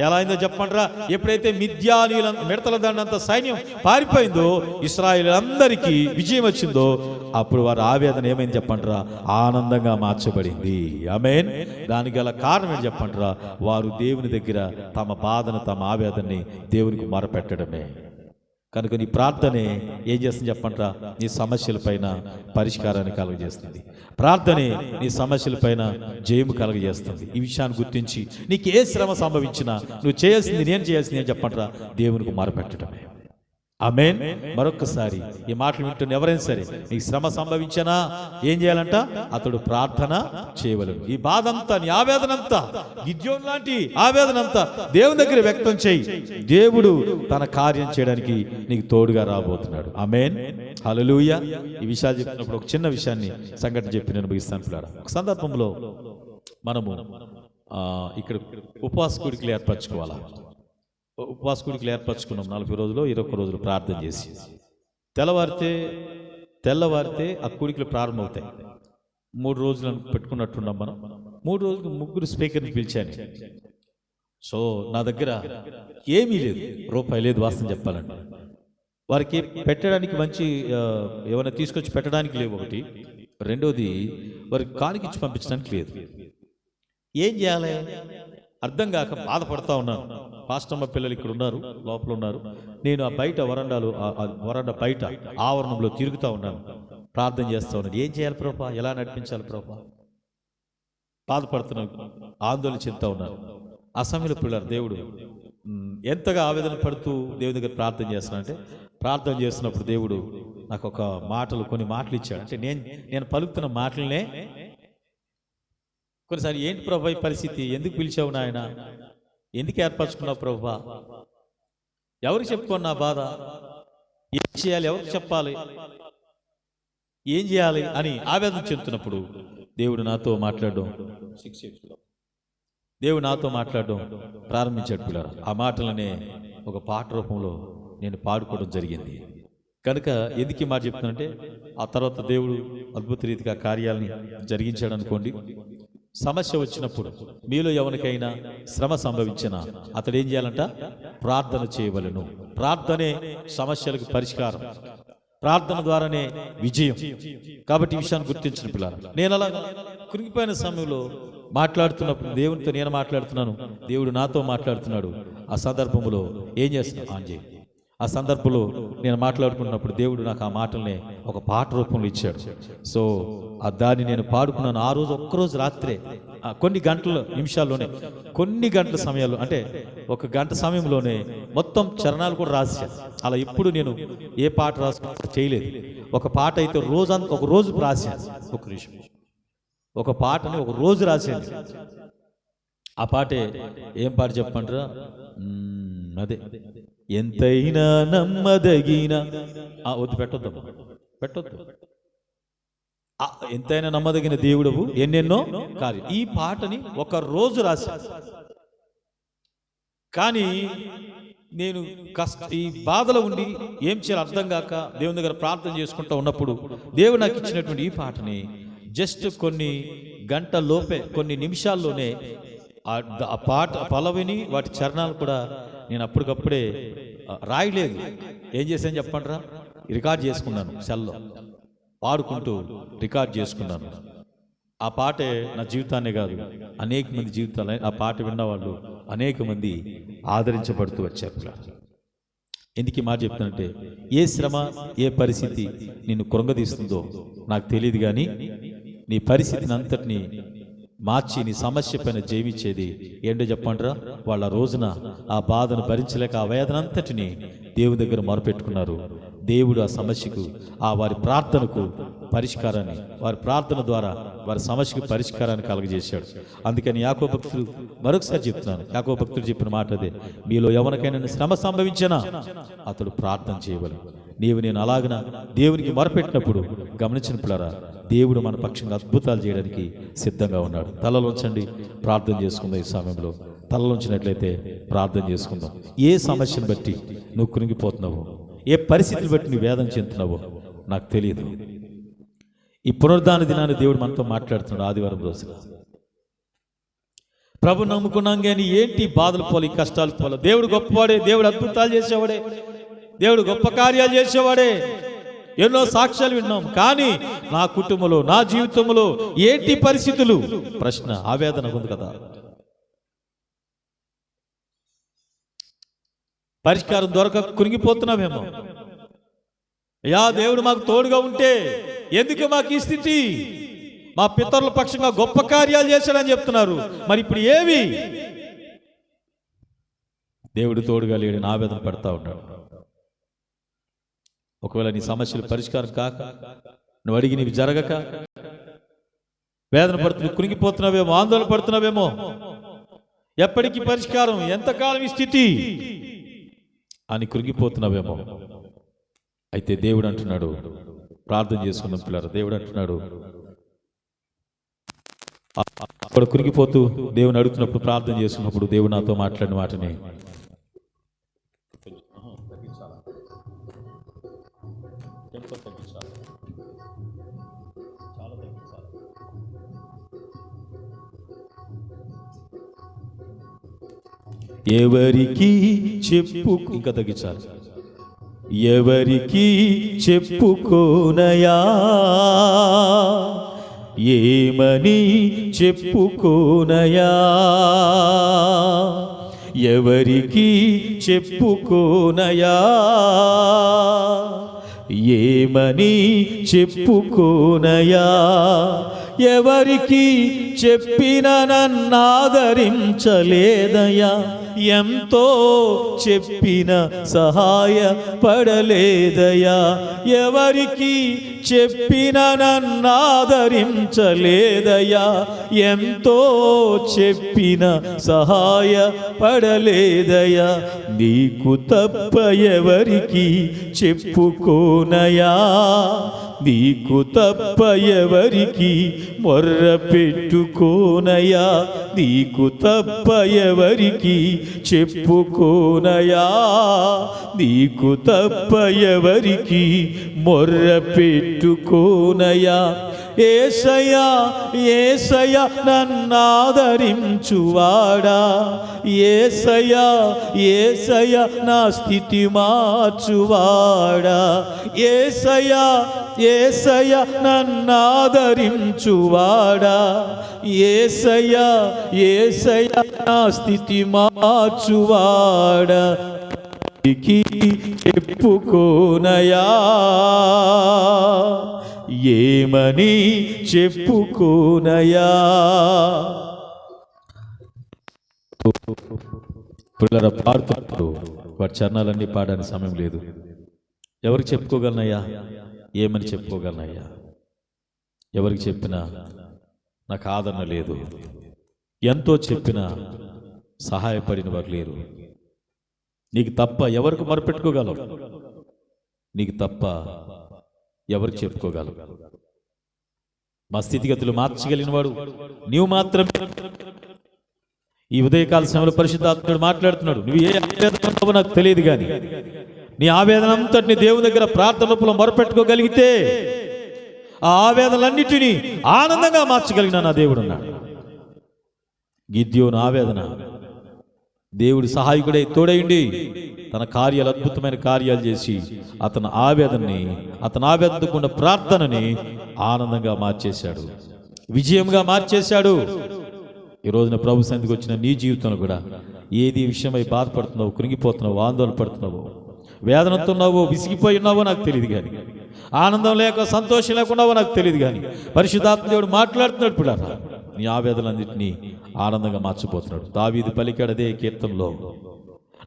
ఎలా అయిందో చెప్పండిరా? ఎప్పుడైతే మిద్యానీయుల మిడతల దండంత సైన్యం పారిపోయిందో, ఇశ్రాయేలీయులందరికీ విజయం వచ్చిందో, అప్పుడు వారి ఆవేదన ఏమైంది చెప్పండిరా? ఆనందంగా మార్చబడింది. ఆమేన్. దానికి గల కారణం ఏంటి చెప్పండిరా? వారు దేవుని దగ్గర తమ బాధను, తమ ఆవేదనని దేవునికి మొరపెట్టడమే. కనుక నీ ప్రార్థనే ఏం చేస్తుంది చెప్పంటారా? నీ సమస్యల పైన పరిష్కారాన్ని కలుగజేస్తుంది. ప్రార్థనే నీ సమస్యల పైన జయము కలుగజేస్తుంది. ఈ విషయాన్ని గుర్తించి నీకు ఏ శ్రమ సంభవించినా నువ్వు చేయాల్సింది, నేను చేయాల్సింది ఏం చెప్పంటారా? దేవునికి మొరపెట్టడమే. ఆమేన్. మరొక్కసారి ఈ మాటలు వింటున్న ఎవరైనా సరే నీకు శ్రమ సంభవించినా ఏం చేయాలంట? అతడు ప్రార్థన చేయవలెను. ఈ బాధ అంతా, నీ ఆవేదనంతా, గిద్యోను లాంటి ఆవేదనంతా దేవుని దగ్గర వ్యక్తం చేయి. దేవుడు తన కార్యం చేయడానికి నీకు తోడుగా రాబోతున్నాడు. ఆమేన్. హల్లెలూయా. ఈ విషయాలు చెప్పినప్పుడు ఒక చిన్న విషయాన్ని సంఘటన చెప్పి నేను ముగిస్తాను పిల్లారా. ఒక సందర్భంలో మనము ఇక్కడ ఉపవాస కూడికలు ఏర్పరచుకోవాలా. ఉపవాస కూడికలు ఏర్పరచుకున్నాం. 40 రోజులు 21 రోజులు ప్రార్థన చేసి తెల్లవారితే ఆ కూడికలు ప్రారంభమవుతాయి. 3 రోజులను పెట్టుకున్నట్టున్నాం మనం. 3 రోజులు 3 స్పీకర్ని పిలిచాను. సో నా దగ్గర ఏమీ లేదు, రూపాయి లేదు వాస్తవం చెప్పాలంటే. వారికి పెట్టడానికి మంచి ఏమైనా తీసుకొచ్చి పెట్టడానికి లేవు ఒకటి. రెండోది వారికి కానికిచ్చి పంపించడానికి లేదు. ఏం చేయాలి అర్థం కాక బాధపడతా ఉన్నాను. పాస్టమ్మ పిల్లలు ఇక్కడ ఉన్నారు, లోపల ఉన్నారు. నేను ఆ బయట వరండా బయట ఆవరణంలో తిరుగుతూ ఉన్నాను, ప్రార్థన చేస్తూ ఉన్నాను. ఏం చేయాలి ప్రభా, ఎలా నడిపించాలి ప్రభా, బాధపడుతున్నాను, ఆందోళన చెందుతూ ఉన్నాను. ఆ సమయంలో పిల్లలు దేవుడు ఎంతగా ఆవేదన పడుతూ దేవుడి దగ్గర ప్రార్థన చేస్తున్నానంటే, ప్రార్థన చేస్తున్నప్పుడు దేవుడు నాకు కొన్ని మాటలు ఇచ్చాడు. అంటే నేను పలుకుతున్న మాటలనే కొన్నిసారి ఏంటి ప్రభా ఈ పరిస్థితి, ఎందుకు పిలిచావు నాయన, ఎందుకు ఏర్పరచుకున్నావు ప్రభా, ఎవరికి చెప్పుకోను నా బాధ, ఏం చేయాలి, ఎవరికి చెప్పాలి, ఏం చేయాలి అని ఆవేదన చెందుతున్నప్పుడు దేవుడు నాతో మాట్లాడడం ప్రారంభించాడు పిల్లలు. ఆ మాటలనే ఒక పాట రూపంలో నేను పాడుకోవడం జరిగింది. కనుక ఎందుకు ఈ మాట చెప్తున్నానంటే, ఆ తర్వాత దేవుడు అద్భుత రీతిగా కార్యాలని జరిగించాడు అనుకోండి. సమస్య వచ్చినప్పుడు మీలో ఎవరికైనా శ్రమ సంభవించినా అతడు ఏం చేయాలంట? ప్రార్థన చేయవలెను. ప్రార్థనే సమస్యలకు పరిష్కారం, ప్రార్థన ద్వారానే విజయం. కాబట్టి ఈ విషయాన్ని గుర్తించిన పిల్లలు, నేను అలా కురిగిపోయిన సమయంలో మాట్లాడుతున్నప్పుడు దేవునితో నేను మాట్లాడుతున్నాను, దేవుడు నాతో మాట్లాడుతున్నాడు. ఆ సందర్భంలో ఏం చేస్తున్నాను ఆంజీ, ఆ సందర్భంలో నేను మాట్లాడుకున్నప్పుడు దేవుడు నాకు ఆ మాటల్ని ఒక పాట రూపంలో ఇచ్చాడు. సో దాన్ని నేను పాడుకున్నాను. ఆ రోజు ఒక్కరోజు రాత్రే కొన్ని నిమిషాల్లోనే కొన్ని గంటల సమయాల్లో, అంటే 1 గంట సమయంలోనే మొత్తం చరణాలు కూడా రాశాను. అలా ఎప్పుడు నేను ఏ పాట చేయలేదు. ఒక పాట అయితే ఒక రోజు రాశాను. ఒక పాటని ఒక రోజు రాశాను. ఆ పాటే ఏం పాట చెప్పంటారా? అదే ఎంతైనా నమ్మదగిన వద్దు పెట్టొద్దు ఎంతైనా నమ్మదగిన దేవుడవు ఎన్నెన్నో కార్యం. ఈ పాటని ఒక రోజు రాశాను. కానీ నేను ఈ బాధలో ఉండి ఏం చేయాలి అర్థం కాక దేవుని దగ్గర ప్రార్థన చేసుకుంటూ ఉన్నప్పుడు దేవుడు నాకు ఇచ్చినటువంటి ఈ పాటని జస్ట్ కొన్ని గంటల్లోపే, కొన్ని నిమిషాల్లోనే ఆ పాట పల్లవిని వాటి చరణాలు కూడా నేను అప్పటికప్పుడే రాయలేదు. ఏం చేశాను చెప్పండిరా, రికార్డ్ చేసుకున్నాను. సెల్లో పాడుకుంటూ రికార్డ్ చేసుకున్నాను. ఆ పాటే నా జీవితాన్నే కాదు, అనేక మంది జీవితాలు, ఆ పాట విన్నవాళ్ళు అనేక మంది ఆదరించబడుతూ వచ్చారు. ఎందుకు ఈ మాట చెప్తానంటే, ఏ శ్రమ ఏ పరిస్థితి నిన్ను కృంగదీస్తుందో నాకు తెలియదు, కానీ నీ పరిస్థితిని అంతటిని మార్చి నీ సమస్య పైన జయించేది ఏంటో చెప్పంటారా? వాళ్ళ రోజున ఆ బాధను భరించలేక ఆ వేదన అంతటిని దేవుని దగ్గర మొరపెట్టుకున్నారు. దేవుడు ఆ సమస్యకు, వారి ప్రార్థనకు పరిష్కారాన్ని, వారి ప్రార్థన ద్వారా వారి సమస్యకు పరిష్కారాన్ని కలగజేశాడు. అందుకని యాకోబు భక్తుడు, మరొకసారి చెప్తున్నాను, యాకోబు భక్తుడు చెప్పిన మాట అదే, మీలో ఎవరికైనా శ్రమ సంభవించినా అతడు ప్రార్థన చేయవలెను. నేను అలాగన దేవునికి మొరపెట్టినప్పుడు గమనించిన పిల్లరా, దేవుడు మన పక్షంగా అద్భుతాలు చేయడానికి సిద్ధంగా ఉన్నాడు. తలలోంచండి, ప్రార్థన చేసుకుందాం. ఈ సమయంలో తలలోంచినట్లయితే ప్రార్థన చేసుకుందాం. ఏ సమస్యను బట్టి నువ్వు కురింగిపోతున్నావో, ఏ పరిస్థితిని బట్టి నువ్వు వేదన చెందుతున్నావో నాకు తెలియదు. ఈ పునరుద్ధాన దినాన్ని దేవుడు మనతో మాట్లాడుతున్నాడు. ఆదివారం రోజున ప్రభు నమ్ముకున్నాం కానీ ఏంటి బాధలు పోలే, కష్టాలు పోలే. దేవుడు గొప్పవాడే, దేవుడు అద్భుతాలు చేసేవాడే, దేవుడు గొప్ప కార్యాలు చేసేవాడే. ఎన్నో సాక్ష్యాలు విన్నాం, కానీ నా కుటుంబంలో, నా జీవితంలో ఏంటి పరిస్థితులు? ప్రశ్న, ఆవేదన ఉంది కదా. పరిష్కారం దొరక కురింగిపోతున్నామేమో. దేవుడు మాకు తోడుగా ఉంటే ఎందుకు మాకు ఈ స్థితి? మా పితరుల పక్షంగా గొప్ప కార్యాలు చేశాడని చెప్తున్నారు, మరి ఇప్పుడు ఏవి? దేవుడు తోడుగా లేడని ఆవేదన పడతా ఉంటాడు. ఒకవేళ నీ సమస్యలు పరిష్కారం కాక, నువ్వు అడిగి నీవి జరగక, వేదన పడుతున్నావు, కునిగిపోతున్నావేమో, ఆందోళన పడుతున్నావేమో, ఎప్పటికీ పరిష్కారం, ఎంతకాలం ఈ స్థితి అని కురిగిపోతున్నావేమో, అయితే దేవుడు అంటున్నాడు, ప్రార్థన చేసుకున్నాం పిల్లలు, దేవుడు అంటున్నాడు, అక్కడ కురిగిపోతూ దేవుని అడుగుతున్నప్పుడు, ప్రార్థన చేసుకున్నప్పుడు దేవుడు నాతో మాట్లాడిన వాటిని ఎవరికి ఇంకా తగ్గించాలి. ఎవరికి చెప్పుకోనయా, ఏమని చెప్పుకోనయా, ఎవరికి చెప్పుకోనయా, ఏమని చెప్పుకోనయా, ఎవరికి చెప్పిన నన్నాదరించలేదయా, ఎంతో చెప్పిన సహాయపడలేదయా, ఎవరికి చెప్పిన నన్నాదరించలేదయా, ఎంతో చెప్పిన సహాయపడలేదయా, నీకు తప్ప ఎవరికి చెప్పుకోనయా, నీకు తప్ప ఎవరికి మొర్ర పెట్టుకోనయా, నీకు తప్ప ఎవరికి చెప్పుకోనయా, నీకు తప్ప ఎవరికి మొర్ర పెట్టుకోనయా, యేసయ్యా యేసయ్యా నన్నాదరించువాడా, యేసయ్యా యేసయ్యా నా స్థితి మార్చువాడా, యేసయ్యా యేసయ్యా నన్నాదరించువాడా, యేసయ్యా యేసయ్యా నా స్థితి మార్చువాడా, చెప్పుకోనయా, ఏమని చెప్పుకోనయా. పిల్లల పాడుతున్నప్పుడు వాటి చరణాలన్నీ పాడడానికి సమయం లేదు. ఎవరికి చెప్పుకోగలనయ్యా, ఏమని చెప్పుకోగలనయ్యా, ఎవరికి చెప్పినా నాకు ఆదరణ లేదు, ఎంతో చెప్పినా సహాయపడిన వారు లేరు, నీకు తప్ప ఎవరికి మొరపెట్టుకోగలవు, నీకు తప్ప ఎవరికి చెప్పుకోగలవు. మా స్థితిగతులు మార్చగలిగిన వాడు నీవు మాత్రమే. ఈ ఉదయకాల సమయంలో పరిశుద్ధాత్ముడు మాట్లాడుతున్నాడు. నువ్వు ఏ ఆవేదన నాకు తెలియదు, కానీ నీ ఆవేదన అంతటిని దేవుని దగ్గర ప్రార్థనలో మొరపెట్టుకోగలిగితే ఆ ఆవేదనలన్నిటినీ ఆనందంగా మార్చగలిగిన నా దేవుడు ఉన్నాడు. గిద్యోను ఆవేదన దేవుడి సహాయకుడై తోడైండి తన కార్యాలు, అద్భుతమైన కార్యాలు చేసి అతని ఆవేదనకున్న ప్రార్థనని ఆనందంగా మార్చేశాడు, విజయంగా మార్చేశాడు. ఈ రోజున ప్రభు సన్నిధికి వచ్చిన నీ జీవితంలో కూడా ఏది విషయమై బాధపడుతున్నావు, కృంగిపోతున్నావు, ఆందోళన పడుతున్నావు, వేదనతున్నావో, విసిగిపోయి ఉన్నావో నాకు తెలియదు, కానీ ఆనందం లేక సంతోషం లేకున్నావో నాకు తెలియదు, కానీ పరిశుద్ధాత్మ దేవుడు మాట్లాడుతున్నాడు. పిల్లరా, నీ ఆవేదనలన్నింటినీ ఆనందంగా మార్చిపోతున్నాడు. దావీదు పలికాడు అదే కీర్తనలో,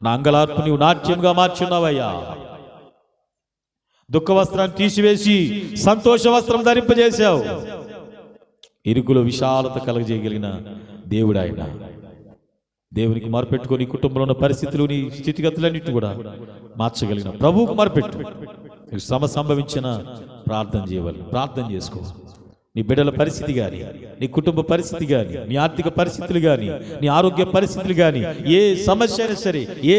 నా అంగలార్పు నీవు నాట్యంగా మార్చున్నావయ్యా, దుఃఖ వస్త్రాన్ని తీసివేసి సంతోష వస్త్రం ధరింపజేశావు. ఇరుకులో విశాలత కలగజేయగలిగిన దేవుడు ఆయన. దేవునికి మొరపెట్టుకొని కుటుంబంలో ఉన్న పరిస్థితులు, నీ స్థితిగతులన్నింటినీ కూడా మార్చగలిగిన ప్రభువుకు మొరపెట్టు. నీకు శ్రమ సంభవించిన ప్రార్థన చేయవాలి, ప్రార్థన చేసుకో. నీ బిడ్డల పరిస్థితి కానీ, నీ కుటుంబ పరిస్థితి కానీ, నీ ఆర్థిక పరిస్థితులు కానీ, నీ ఆరోగ్య పరిస్థితులు కానీ, ఏ సమస్య అయినా సరే, ఏ